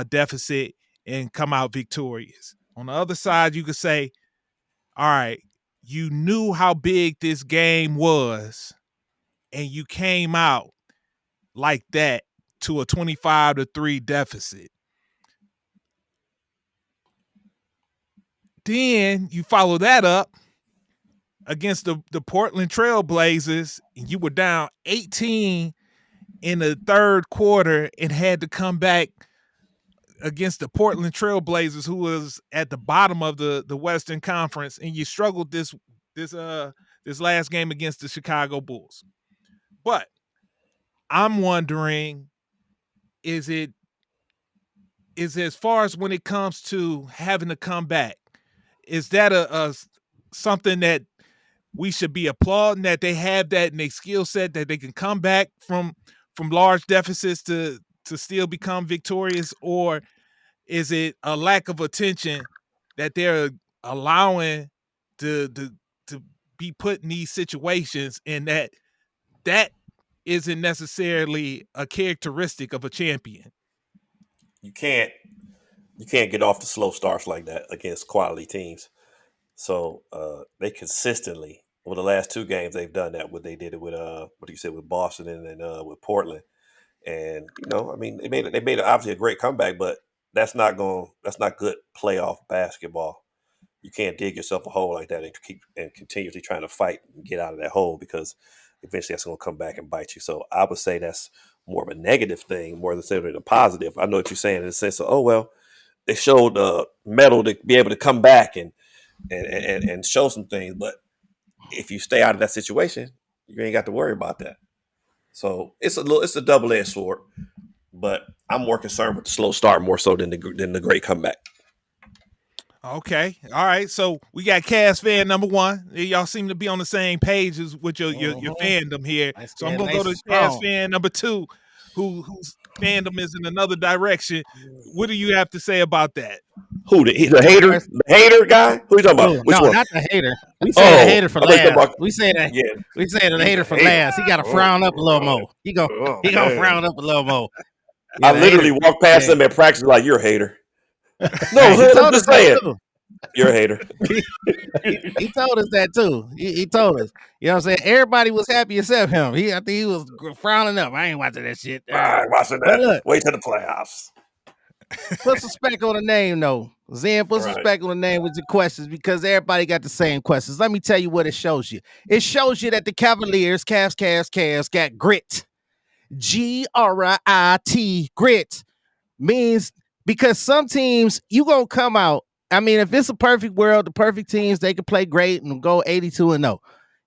deficit and come out victorious. On the other side, you could say, all right, you knew how big this game was, and you came out like that to a 25-3 deficit. Then you follow that up against the Portland Trail Blazers, and you were down 18 in the 3rd quarter and had to come back against the Portland Trail Blazers, who was at the bottom of the Western Conference, and you struggled this last game against the Chicago Bulls. But I'm wondering, is as far as when it comes to having to come back, is that a something that we should be applauding, that they have that in their skill set, that they can come back from large deficits to still become victorious? Or is it a lack of attention that they're allowing to be put in these situations, and that isn't necessarily a characteristic of a champion?
You can't get off the slow starts like that against quality teams. So they consistently, over the last 2 games, they've done that. What they did it with what you said with Boston and then with Portland, and I mean, they made obviously a great comeback, but that's not good playoff basketball. You can't dig yourself a hole like that and keep continuously trying to fight and get out of that hole, because eventually that's going to come back and bite you. So I would say that's more of a negative thing more than a positive. I know what you're saying in the sense of, oh, well, they showed metal to be able to come back and show some things. But if you stay out of that situation, you ain't got to worry about that. So it's a double-edged sword. But I'm more concerned with the slow start more so than the great comeback.
Okay. All right. So we got Cavs fan number 1. Y'all seem to be on the same page as with your fandom here. So I'm gonna go to Cavs fan number 2, whose fandom is in another direction. What do you have to say about that?
Who the hater? The hater guy? Who you talking about? Which one?
Not the hater. We say the hater for last. We say that.
Yeah.
We say the hater for last. He got to frown up a little more. He gonna frown up a little more.
I literally walk past him at practice like, you're a hater. No, I'm just saying. You're a hater.
He told us that too. He told us. You know what I'm saying? Everybody was happy except him. I think he was frowning up. I ain't watching that shit.
I ain't watching that. Look, wait till the playoffs.
Put some respect on the name, though. Zen, put some respect on the name with your questions because everybody got the same questions. Let me tell you what it shows you. It shows you that the Cavaliers, Cavs, got grit. Grit. Grit means because some teams, you going to come out. I mean, if it's a perfect world, the perfect teams, they can play great and go 82-0.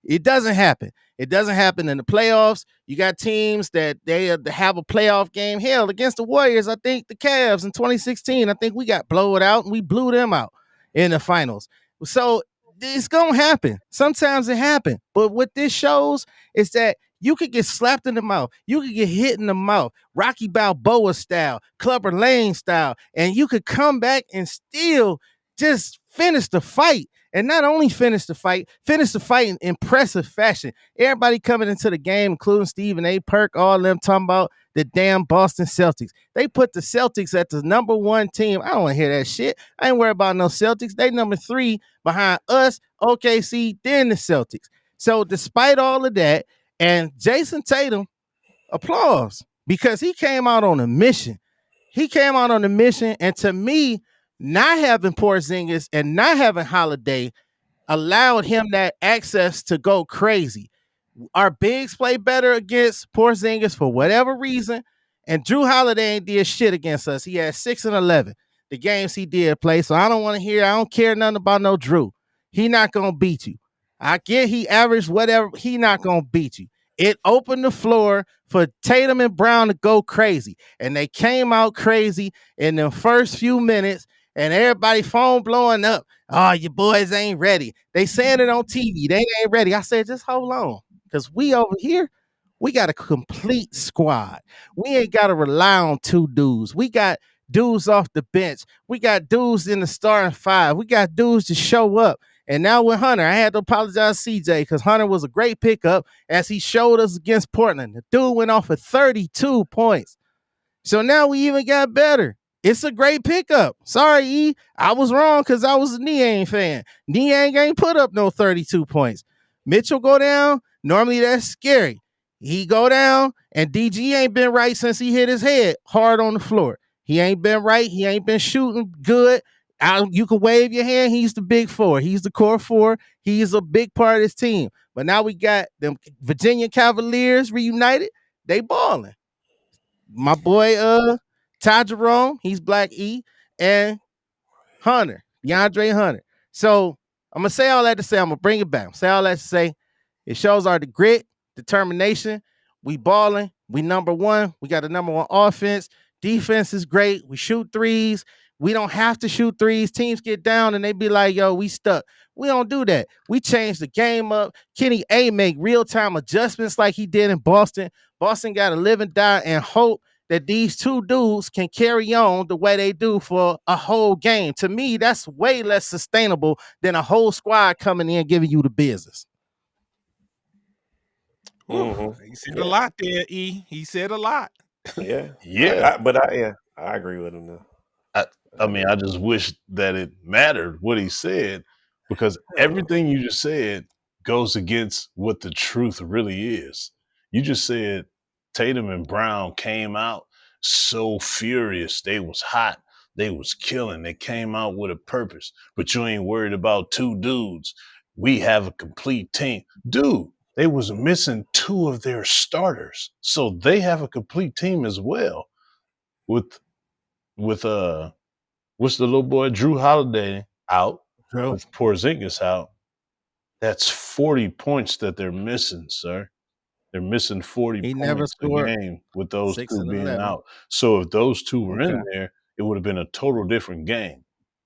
It doesn't happen. It doesn't happen in the playoffs. You got teams that they have a playoff game. Hell, against the Warriors, I think the Cavs in 2016, I think we got blown out and we blew them out in the finals. So it's going to happen. Sometimes it happens. But what this shows is that you could get slapped in the mouth. You could get hit in the mouth, Rocky Balboa style, Clubber Lang style, and you could come back and still just finish the fight. And not only finish the fight in impressive fashion. Everybody coming into the game, including Stephen A. Perk, all of them talking about the damn Boston Celtics. They put the Celtics at the number 1 team. I don't want to hear that shit. I ain't worried about no Celtics. They number 3 behind us, OKC, then the Celtics. So despite all of that, and Jason Tatum, applause, because he came out on a mission. And to me, not having Porzingis and not having Holiday allowed him that access to go crazy. Our bigs play better against Porzingis for whatever reason, and Drew Holiday ain't did shit against us. He had 6 and 11 the games he did play, so I don't care nothing about no Drew. He not gonna beat you. I get he averaged whatever. He not gonna beat you. It opened the floor for Tatum and Brown to go crazy, and they came out crazy in the first few minutes. And everybody phone blowing up. Oh, your boys ain't ready. They saying it on TV. They ain't ready. I said, just hold on. Because we over here, we got a complete squad. We ain't got to rely on 2 dudes. We got dudes off the bench. We got dudes in the starting 5. We got dudes to show up. And now with Hunter, I had to apologize to CJ because Hunter was a great pickup as he showed us against Portland. The dude went off for 32 points. So now we even got better. It's a great pickup. Sorry, E. I was wrong because I was a Niang fan. Niang ain't put up no 32 points. Mitchell go down. Normally that's scary. He go down, and DG ain't been right since he hit his head hard on the floor. He ain't been right. He ain't been shooting good. You can wave your hand. He's the big 4. He's the core 4. He's a big part of this team. But now we got them Virginia Cavaliers reunited. They balling. My boy, Ty Jerome, he's Black E, and Hunter, DeAndre Hunter. So I'm gonna say all that to say, I'm gonna bring it back. Say all that to say, it shows our grit, determination. We balling, we number 1. We got the number 1 offense. Defense is great. We shoot threes. We don't have to shoot threes. Teams get down and they be like, yo, we stuck. We don't do that. We change the game up. Kenny A make real-time adjustments like he did in Boston. Boston got to live and die and hope that these 2 dudes can carry on the way they do for a whole game. To me, that's way less sustainable than a whole squad coming in giving you the business.
Mm-hmm. He said a lot there, E. He said a lot.
Yeah. I agree with him now.
I mean, I just wish that it mattered what he said, because everything you just said goes against what the truth really is. You just said Tatum and Brown came out so furious. They was hot. They was killing. They came out with a purpose. But you ain't worried about 2 dudes. We have a complete team. Dude, they was missing 2 of their starters. So they have a complete team as well. With what's the little boy Drew Holiday out, with Porzingis out, that's 40 points that they're missing, sir. They're missing 40
He never
points a
scored
game with those
6
2
and
being
11.
out. So if those 2 were in
Okay.
there, it would have been a total different game.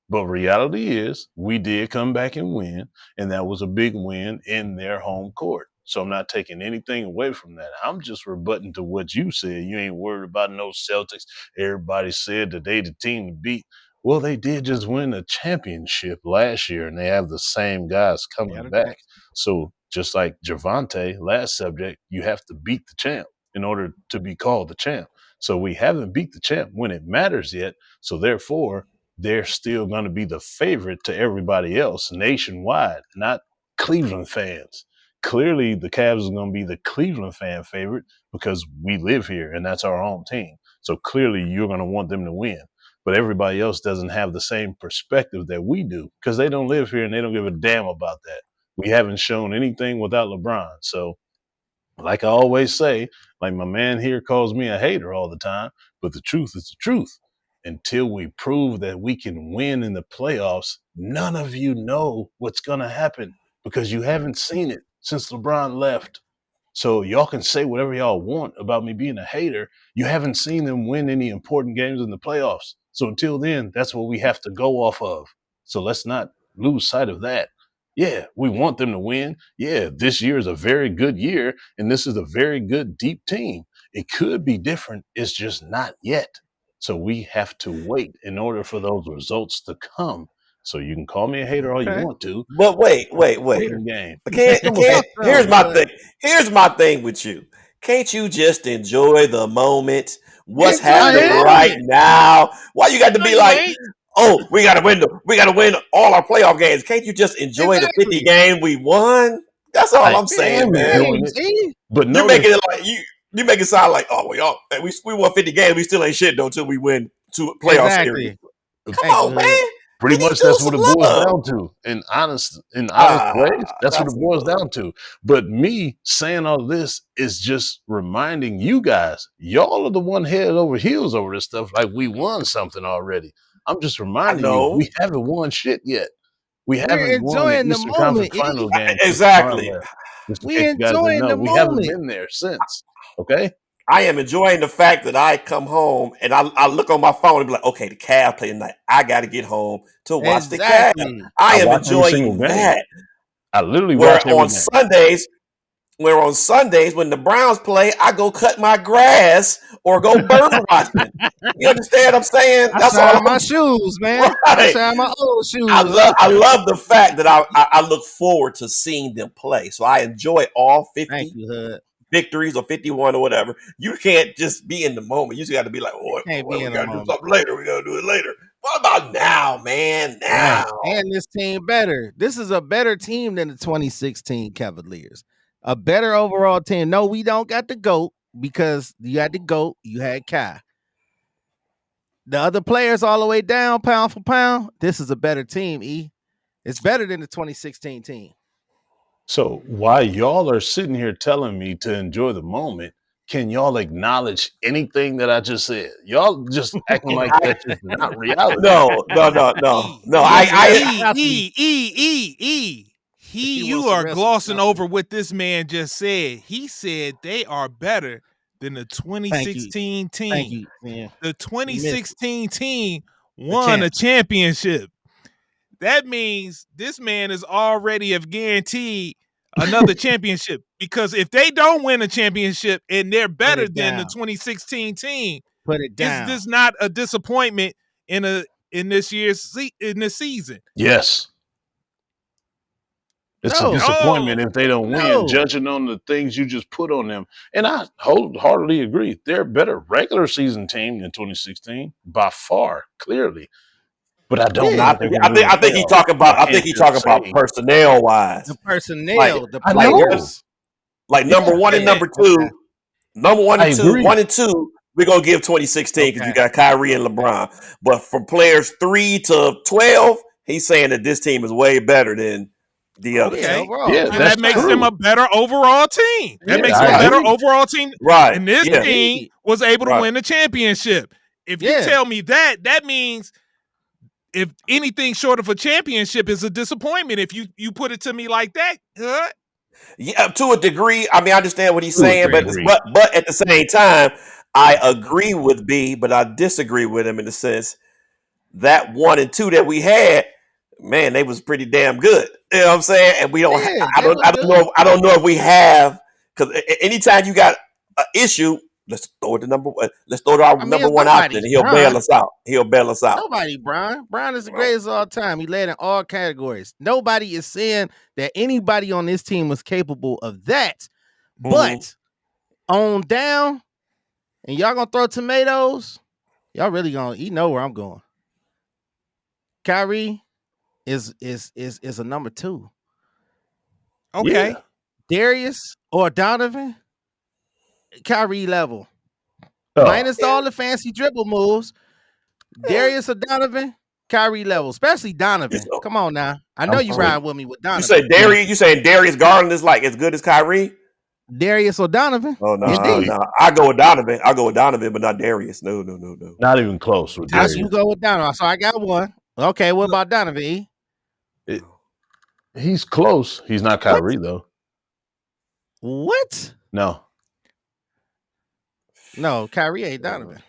But reality is, we did come back and win, and that was a big win in their home court. So I'm not taking anything away from that. I'm just rebutting to what you said. You ain't worried about no Celtics. Everybody said that they the team to beat. Well, they did just win a championship last year, and they have the same guys coming back. So just like Javante, last subject, you have to beat the champ in order to be called the champ. So we haven't beat the champ when it matters yet. So therefore, they're still going to be the favorite to everybody else nationwide, not Cleveland fans. Clearly, the Cavs are going to be the Cleveland fan favorite because we live here and that's our home team. So clearly, you're going to want them to win. But everybody else doesn't have the same perspective that we do because they don't live here and they don't give a damn about that. We haven't shown anything without LeBron. So, like I always say, like my man here calls me a hater all the time, but the truth is the truth. Until we prove that we can win in the playoffs, none of you know what's going to happen because you haven't seen it since LeBron left. So y'all can say whatever y'all want about me being a hater. You haven't seen them win any important games in the playoffs. So until then, that's what we have to go off of. So let's not lose sight of that. Yeah, we want them to win. Yeah, this year is a very good year, and this is a very good, deep team. It could be different. It's just not yet. So we have to wait in order for those results to come. So you can call me a hater all you want to.
But wait.
Game.
Here's my thing. Here's my thing with you. Can't you just enjoy the moment? What's happening right now? Why you got to be like, oh, we gotta win all our playoff games. Can't you just enjoy the 50 game we won? That's all I'm saying, man.
But
you make it like you make it sound like, oh, we won 50 games, we still ain't shit though until we win 2 playoff series. Come on, man.
Pretty much that's what it boils down to. In honest ways, that's what it boils down to. But me saying all this is just reminding you guys, y'all are the one head over heels over this stuff like we won something already. I'm just reminding you, we haven't won shit yet. We haven't won the Eastern Conference final game.
Exactly.
We enjoying the moment.
We haven't been there since. Okay?
I am enjoying the fact that I come home and I look on my phone and be like, okay, the Cavs play tonight. I got to get home to watch the Cavs. I am enjoying that.
I literally
watch on Sundays. Where on Sundays when the Browns play, I go cut my grass or go bird watching. You understand what I'm saying?
That's all my shoes, man. Right. I my old shoes.
I love the fact that I look forward to seeing them play. So I enjoy all 50 victories or 51 or whatever. You can't just be in the moment. You just got to be like, oh, we got to do something later. We got to do it later. What about now, man? Now.
And this team better. This is a better team than the 2016 Cavaliers. A better overall team. No, we don't got the GOAT because you had the GOAT. You had Kai. The other players all the way down, pound for pound. This is a better team, E. It's better than the 2016 team.
So while y'all are sitting here telling me to enjoy the moment, can y'all acknowledge anything that I just said? Y'all just acting like that's just not reality.
No.
You are glossing over what this man just said. He said they are better than the 2016 team.
Thank you, man.
The 2016 team won a championship. That means this man is already have guaranteed another championship because if they don't win a championship and they're better than the 2016 team,
put it down.
Is this not a disappointment in this season?
Yes. It's a disappointment if they don't win, judging on the things you just put on them. And I wholeheartedly agree. They're a better regular season team than 2016 by far, clearly. But I don't.
I think he talking about personnel wise.
The personnel, the
players. Like number one and number two. Number 1 and 2, 1 and 2. We're gonna give 2016 because you got Kyrie and LeBron. But from players 3 to 12, he's saying that this team is way better than the other
Okay.
team.
Yeah,
And
that's
that makes
true.
them a better overall team. That
Yeah,
makes
I
them a better
agree.
overall team.
Right.
And this
Yeah.
team was able to
Right.
win the championship. If you
Yeah.
tell me that, that means if anything short of a championship is a disappointment. If you put it to me like that,
Yeah, to a degree. I mean, I understand what he's
To a
saying, but
degree.
but at the same time, I agree with B, but I disagree with him in the sense that 1 and 2 that we had, man, they was pretty damn good. You know what I'm saying? And we don't.
Yeah,
I
they was
don't know. I don't know if we have, because anytime you got an issue, let's throw it to number one. Let's throw it to our number
it's
one option.
nobody's
He'll
Bron.
bail us out. He'll bail us out.
Nobody, Bron. Bron is the
Right.
greatest of all time. He led in all categories. Nobody is saying that anybody on this team was capable of that.
Mhm.
But on down, and y'all gonna throw tomatoes, y'all really gonna, you know where I'm going. Kyrie is a number 2.
okay.
Yeah.
Darius or Donovan, Kyrie level.
Oh,
Minus all the fancy dribble moves. Darius or Donovan, Kyrie level, especially Donovan.
So-
Come on now. I know
I'm
you
cool.
ride with me with
You
Donovan.
say Darius? You saying Darius Garland is like as good as Kyrie?
Darius or Donovan?
Oh no,
Indeed.
no. I go with Donovan. I go with Donovan, but not Darius. No.
not even close with
How
Darius.
you go with Donovan? So I got one. Okay, what about Donovan? E?
He's close. He's not Kyrie though.
What?
No.
No, Kyrie ain't Donovan.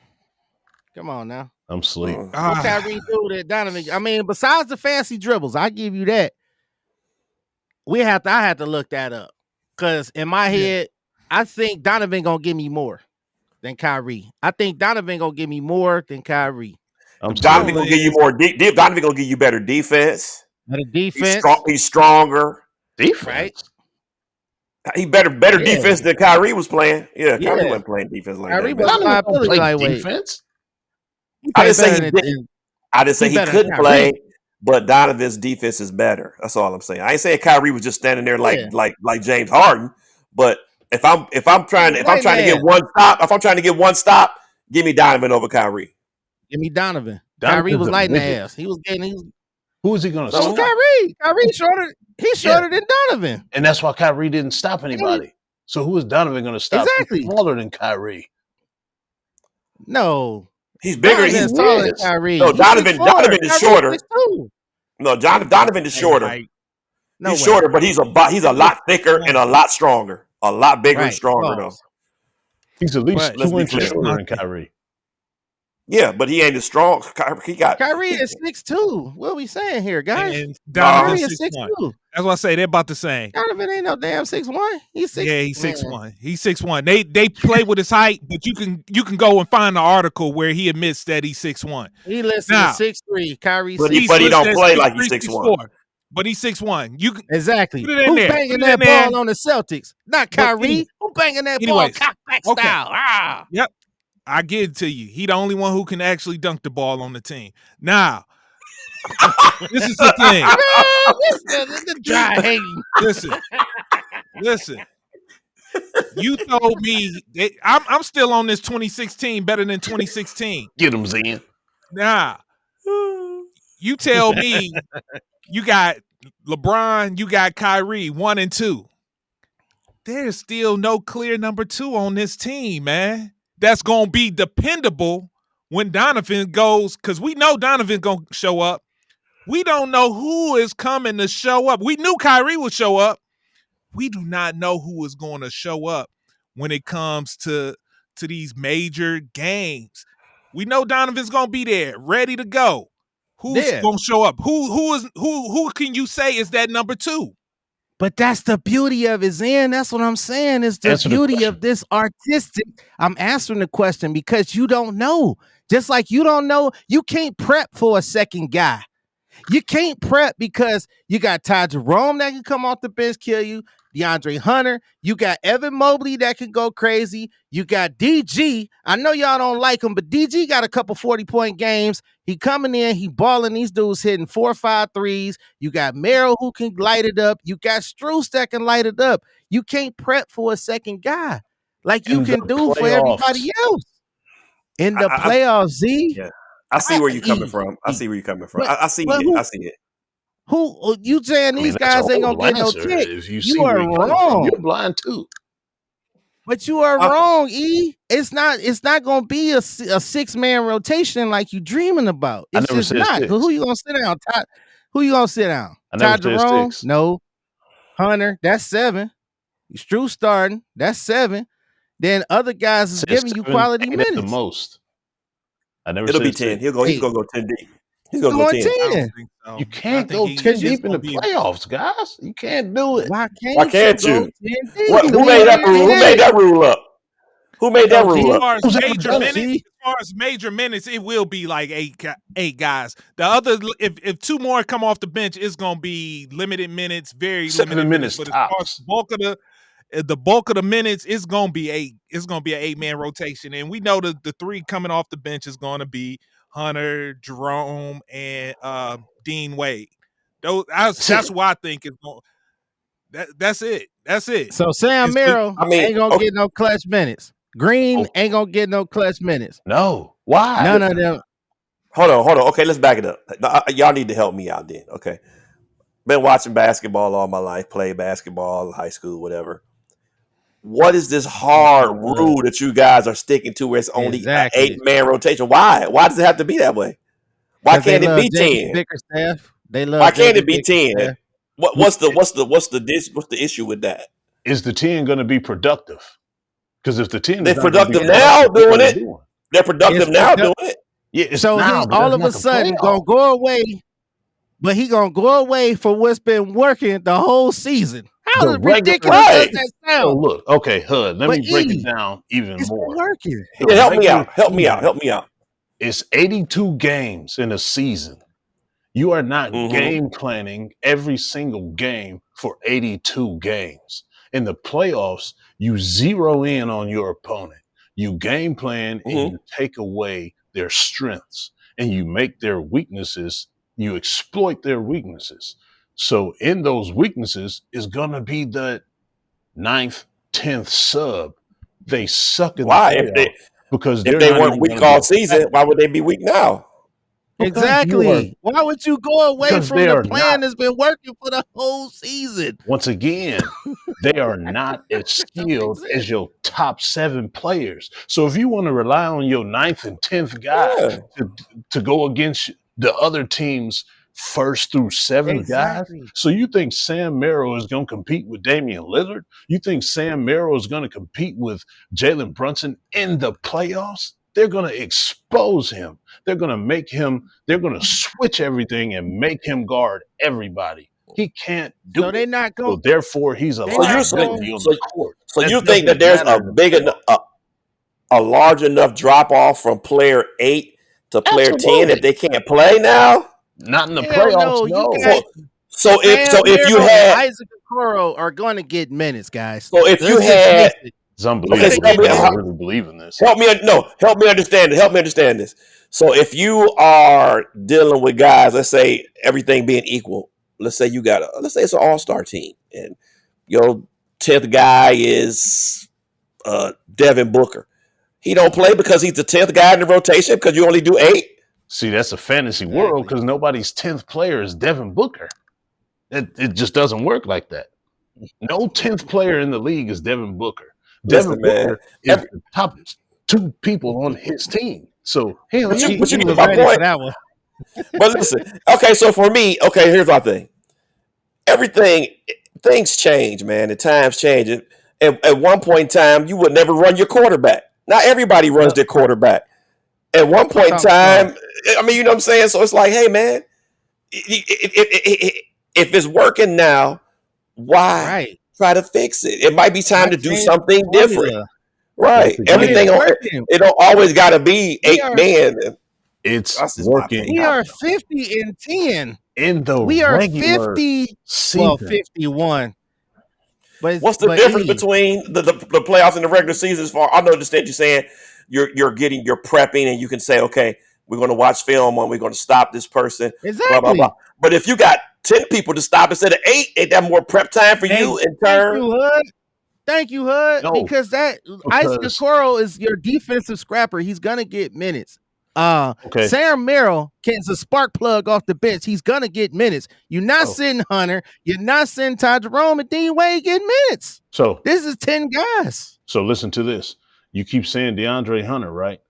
Come on now.
I'm asleep.
What Kyrie do that Donovan? I mean, besides the fancy dribbles, I give you that. I have to look that up. Because in my head, I think Donovan gonna give me more than Kyrie. I think Donovan gonna give me more than Kyrie.
Donovan gonna give you more. Donovan gonna give you better defense.
Better defense.
He's stronger.
Defense.
Right.
He better defense than Kyrie was playing. Yeah, Kyrie wasn't playing defense like
Kyrie
that.
was
Man.
liability
Play
lightweight.
defense.
I didn't say he didn't. I didn't say he
better
couldn't
than
play, but Donovan's defense is better. That's all I'm saying. I ain't saying Kyrie was just standing there like James Harden. But if I'm trying to get one stop, give me Donovan over Kyrie.
Give me Donovan.
Donovan's
Kyrie was
a
lighting the
midget.
ass. He was getting.
Who is he going to
So
stop?
Kyrie. Kyrie shorter. He's shorter than Donovan.
And that's why Kyrie didn't stop anybody. So who is Donovan going to stop?
Exactly.
He's smaller than Kyrie.
No.
He's bigger.
Donovan's taller than Kyrie.
No,
He's
Donovan
6'4".
is shorter.
6'2".
No, Donovan is shorter.
No
he's
way.
shorter, but he's a lot thicker and a lot stronger. A lot bigger and stronger, though.
He's at least
Let's
2
be
inches
clear.
shorter than Kyrie.
Yeah, but he ain't as strong.
Kyrie is 6'2". What are we saying here, guys?
And Donovan
Kyrie is
6'1".
6'2".
That's why I say they're about the same.
Donovan ain't no damn 6'1". He's 6'1".
Yeah, he's 6'1". He's 6'1". They play with his height, but you can go and find the article where he admits that he's 6'1".
He listed
Now,
6'3". Kyrie,
but he don't play like he's 6'1".
But he's 6'1". You can
exactly.
put it in
Who
there.
banging
Put it
that
in there.
ball on the Celtics? Not Kyrie. Who banging that ball cockback style? Ah.
Yep. I give it to you. He the only one who can actually dunk the ball on the team. Now, this is the thing.
Man, this is the dry hating.
Listen. You told me I'm still on this 2016 better than 2016.
Get him, Zen.
Nah. You tell me you got LeBron, you got Kyrie, 1 and 2. There's still no clear number 2 on this team, man. That's going to be dependable when Donovan goes, because we know Donovan going to show up. We don't know who is coming to show up. We knew Kyrie would show up. We do not know who is going to show up when it comes to these major games. We know Donovan's going to be there, ready to go. Who's going to show up? Who can you say is that number 2?
But that's the beauty of it, Zen. That's what I'm saying. Is the beauty of this artistic. I'm answering the question because you don't know. Just like you don't know, you can't prep for a second guy. You can't prep because you got Ty Jerome that can come off the bench, kill you. DeAndre Hunter. You got Evan Mobley that can go crazy. You got DG. I know y'all don't like him, but DG got a couple 40-point games. He coming in, he balling. These dudes hitting 4 or 5 threes. You got Merrill who can light it up. You got Strus that can light it up. You can't prep for a second guy like you can do for everybody else. In the playoffs, Z.
Yeah. I see where you're coming from. I see it.
Who you saying these guys ain't gonna get no tick?
If you
You
see where
are
you're coming from,
wrong.
you're blind too.
But you are wrong, E. It's not gonna be a 6-man rotation like you dreaming about. It's just not. Who you gonna sit down? Who you gonna sit down? Ty Jerome? No. Hunter, that's 7. Strue starting, that's 7. Then other guys is giving you quality minutes.
The most. I never.
It'll be 10. He's gonna go 10 deep. He's gonna go 10.
I don't think so.
You can't go 10 deep in the playoffs, guys. You can't do it.
Why
can't you?
Who
made that rule? Who made that rule up? Who made that rule up?
As far as major minutes, it will be like 8 guys. The other, if 2 more come off the bench, it's gonna be limited minutes, very
7
limited
minutes.
But as far as the bulk of the minutes, it's gonna be 8. It's gonna be an 8-man rotation, and we know the 3 coming off the bench is gonna be Hunter, Jerome, and Dean Wade. That's why I think it's going. That's it. That's it.
So Sam Merrill ain't gonna get no clutch minutes. Green ain't gonna get no clutch minutes.
No. Why?
None of them.
Hold on. Okay, let's back it up. Y'all need to help me out then. Okay. Been watching basketball all my life, played basketball, high school, whatever. What is this hard rule that you guys are sticking to where it's only an 8-man rotation? Why? Why does it have to be that way? Why can't it be 10? Why can't it be 10? What's the issue with that?
Is the 10 going to be productive? Because if the 10
they're productive now doing it, they're productive now doing it.
Yeah.
So he all of a sudden gonna go away, but he gonna go away for what's been working the whole season. How ridiculous does that sound?
So look, okay, Hud, let me break it down even more.
Working.
Yeah, help me out.
It's 82 games in a season. You are not game planning every single game for 82 games. In the playoffs, you zero in on your opponent. You game plan and you take away their strengths and you make their weaknesses, you exploit their weaknesses. So in those weaknesses is going to be the 9th, 10th sub. They suck in the playoffs because
if they weren't weak all season, why would they be weak now?
Exactly. Why would you go away from the plan that's been working for the whole season?
Once again, they are not as skilled as your top 7 players. So if you want to rely on your 9th and 10th guy to go against the other team's 1st through 7th guys, so you think Sam Merrill is going to compete with Damian Lillard? You think Sam Merrill is going to compete with Jalen Brunson in the playoffs? They're going to expose him. They're going to make him, they're going to switch everything and make him guard everybody. He can't do it.
So they're not going.
So therefore, he's a liability on the court.
So you think that there's a big enough, a large enough drop off from player 8 to player 10 that they can't play now?
Not in the playoffs, no.
So if you had
Isaac Okoro are going to get minutes, guys.
So if you had.
It's unbelievable. I really believe in this.
Help me understand it. Help me understand this. So if you are dealing with guys, let's say everything being equal, let's say it's an all-star team, and your 10th guy is Devin Booker. He don't play because he's the 10th guy in the rotation because you only do 8.
See, that's a fantasy world because nobody's 10th player is Devin Booker. It just doesn't work like that. No 10th player in the league is Devin Booker. Devin Booker is the top 2 people on his team. So
you get my point.
That one.
But listen, okay, so for me, here's my thing. Things change, man. The times change. At one point in time, you would never run your quarterback. Not everybody runs their quarterback. At one point in time, I mean, you know what I'm saying? So it's like, hey, man, if it's working now, why try to fix it? It might be time to do something different. Right. Everything, it don't always got to be 8 men.
It's working.
We are 50-10.
We are
50. Well, 51.
But what's the difference between the playoffs and the regular season? I understand you're saying you're prepping and you can say, okay, we're going to watch film and we're going to stop this person.
Exactly.
Blah, blah, blah. But if you got 10 people to stop instead of 8, ain't that more prep time for you in turn?
Thank you, Hud. Because Isaac Okoro is your defensive scrapper. He's gonna get minutes.
Okay.
Sam Merrill is a spark plug off the bench. He's gonna get minutes. You're not sitting Hunter. You're not sitting Ty Jerome, and Dean Wade getting minutes.
So
this is 10 guys.
So listen to this. You keep saying DeAndre Hunter, right?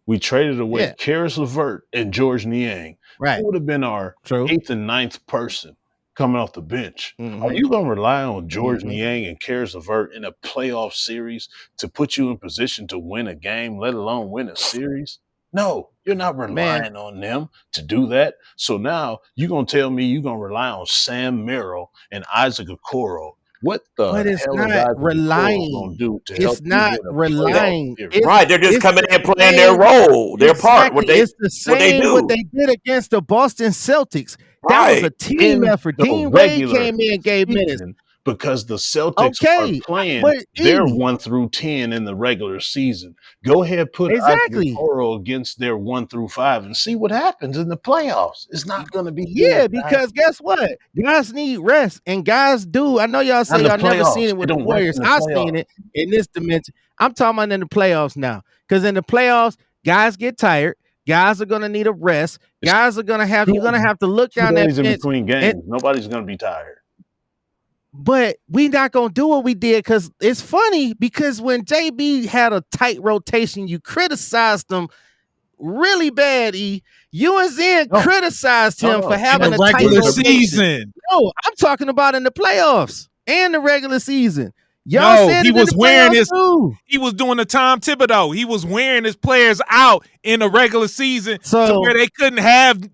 We traded away Karis LeVert and Georges Niang.
Right.
Who would have been our 8th and 9th person coming off the bench? Are you going to rely on Georges Niang and Karis LeVert in a playoff series to put you in position to win a game, let alone win a series? No, you're not relying on them to do that. So now you're going to tell me you're going to rely on Sam Merrill and Isaac Okoro. What the hell is Isaac Okoro going to do to help you win a
relying.
Right, they're just coming in playing their role, their part.
It's the same what they did against the Boston Celtics. That was a team effort. Dean Wade came in and gave minutes.
Because the Celtics are playing their 1 through 10 in the regular season. Go ahead, put Isaac Okoro against their 1 through 5 and see what happens in the playoffs. It's not going to be
good, because guess what? Guys need rest, and guys do. I know y'all say y'all never seen it with the Warriors. I've seen it in this dimension. I'm talking about in the playoffs now, because in the playoffs, guys get tired. Guys are going to need a rest. Guys are going to have, you're going to have to look down that
in between games. Nobody's going to be tired.
But we not going to do what we did, because it's funny, because when JB had a tight rotation, you criticized them really bad, E. You and Zen criticized him for having a
regular
tight
season.
No, I'm talking about in the playoffs and the regular season.
Y'all said he was wearing his. He was doing the Tom Thibodeau. He was wearing his players out in the regular season, to where they couldn't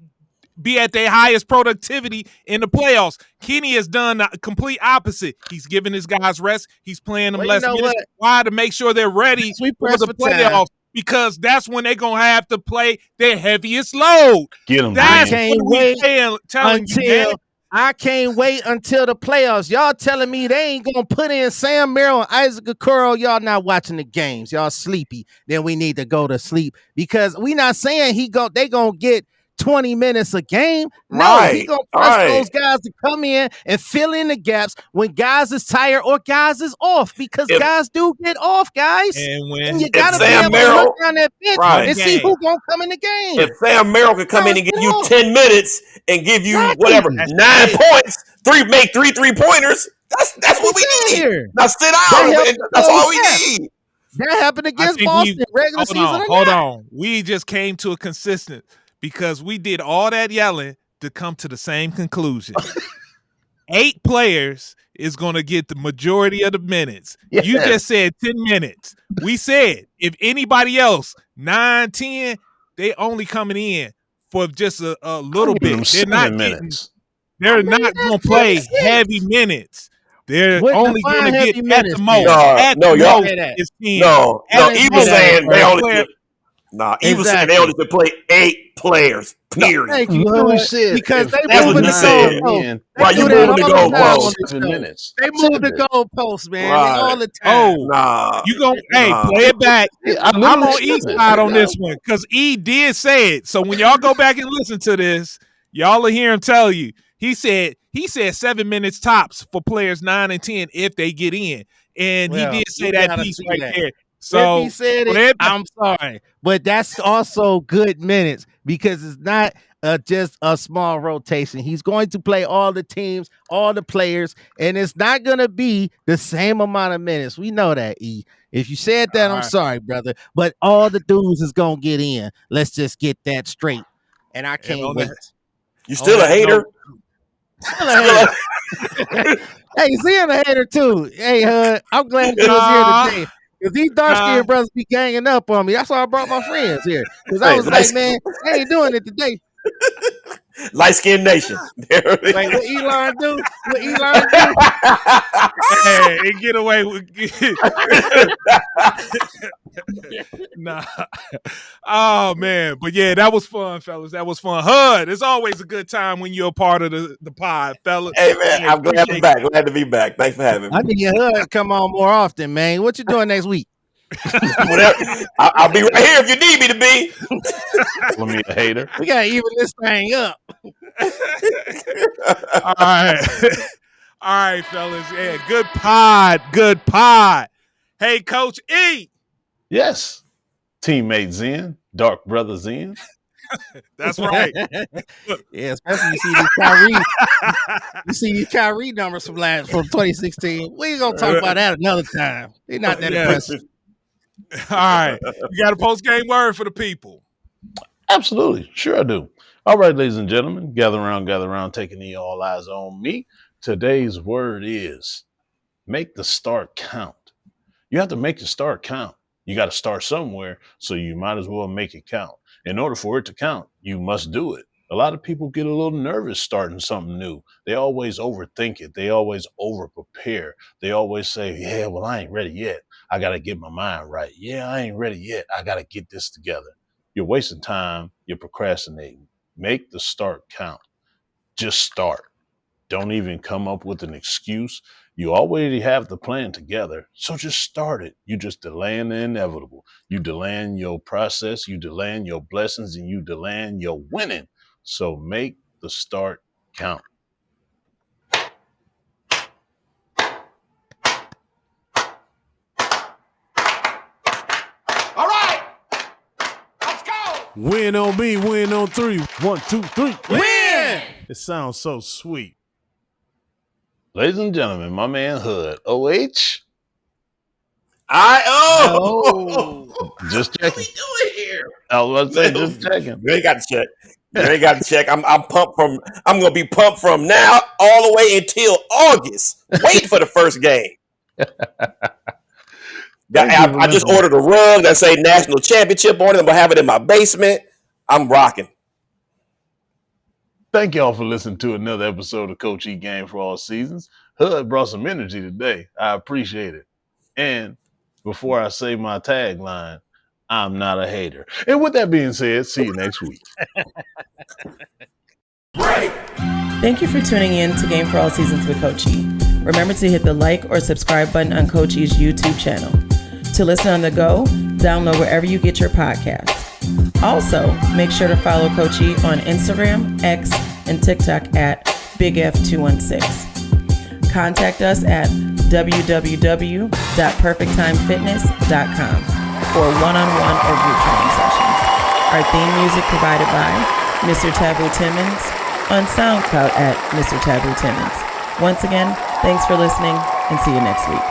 be at their highest productivity in the playoffs. Kenny has done the complete opposite. He's giving his guys rest. He's playing them less minutes. Why? To make sure they're ready for the playoffs. Because that's when they're going to have to play their heaviest load.
Get them.
That's I can't wait until the playoffs. Y'all telling me they ain't going to put in Sam Merrill and Isaac Okoro. Y'all not watching the games. Y'all sleepy. Then we need to go to sleep, because we not saying they going to get 20 minutes a game. No, he gonna press those guys to come in and fill in the gaps when guys is tired or guys is off, because guys do get off, guys. And you gotta be able to look down that bench and see who gonna come in the game.
If Sam Merrill can come in and give you 10 minutes and give you whatever 9 points, make 3 3-pointers, that's what we need here. Now sit down. That's all we need.
That happened against Boston regular season.
Hold on. We just came to a consistent, because we did all that yelling to come to the same conclusion. 8 players is going to get the majority of the minutes. Yes. You just said 10 minutes. We said if anybody else, 9, 10, they only coming in for just a little bit. They're not going to play heavy minutes. They're only going to get at the most.
He was saying they only get. He was saying they only could play 8 players. Period.
Thank you, because they
moved the goalpost. Right, you moved the goalpost.
They moved the goalpost, man, all the time.
You play it back. I'm on E's side on this one, because E did say it. So when y'all go back and listen to this, y'all will hear him tell you. He said 7 minutes tops for players 9 and 10 if they get in, and he did say that piece right there. So
if he said it, I'm sorry, but that's also good minutes, because it's not just a small rotation. He's going to play all the teams, all the players, and it's not going to be the same amount of minutes. We know that, E. If you said that, I'm sorry, brother, but all the dudes is going to get in. Let's just get that straight, and I can't wait.
You still a hater?
Still a hater. Hey, Zen a hater too. Hey, I'm glad you was here today. Because these dark-skinned brothers be ganging up on me. That's why I brought my friends here. Because I was like, man, I ain't doing it today.
Light-skinned nation.
Like, what Elon do?
Hey, get away with Nah. Oh, man. But, yeah, that was fun, fellas. That was fun. HUD, it's always a good time when you're a part of the pod, fellas.
Hey, man, I'm glad to be back. Glad to be back. Thanks for having me.
I need HUD to come on more often, man. What you doing next week?
Whatever. I'll be right here if you need me to be.
Let me a hater.
We gotta even this thing up.
All right, fellas. Yeah, good pod. Hey, Coach E.
Yes. teammate Zen, Dark Brother Zen.
That's right.
Yeah, especially you see these Kyrie. You see these Kyrie numbers from 2016. We ain't gonna talk about that another time. They're not that impressive.
All right. You got a post-game word for the people?
Absolutely. Sure I do. All right, ladies and gentlemen, gather around, taking the all eyes on me. Today's word is make the start count. You have to make the start count. You got to start somewhere, so you might as well make it count. In order for it to count, you must do it. A lot of people get a little nervous starting something new. They always overthink it. They always over-prepare. They always say, yeah, well, I ain't ready yet. I got to get my mind right. Yeah, I ain't ready yet. I got to get this together. You're wasting time. You're procrastinating. Make the start count. Just start. Don't even come up with an excuse. You already have the plan together, so just start it. You just delaying the inevitable. You delaying your process, you delaying your blessings, and you delaying your winning. So make the start count.
All right, let's go.
Win on me, win on 3. 1, 2, 3.
Win!
It sounds so sweet.
Ladies and gentlemen, my man Hood, OH. Just checking.
What are we doing here?
I was about to say, just checking.
You ain't got to check. You ain't got to check. I'm pumped from. I'm gonna be pumped from now all the way until August. Wait for the first game. I just ordered a rug that say national championship on it. I'm gonna have it in my basement. I'm rocking.
Thank y'all for listening to another episode of Coach E Game for All Seasons. HUD brought some energy today. I appreciate it. And before I say my tagline, I'm not a hater. And with that being said, see you next week.
Thank you for tuning in to Game for All Seasons with Coach E. Remember to hit the like or subscribe button on Coach E's YouTube channel. To listen on the go, download wherever you get your podcasts. Also, make sure to follow Coach E on Instagram, X, and TikTok at BigF216. Contact us at www.perfecttimefitness.com for one-on-one or group training sessions. Our theme music provided by Mr. Taboo Timmons on SoundCloud at Mr. Taboo Timmons. Once again, thanks for listening and see you next week.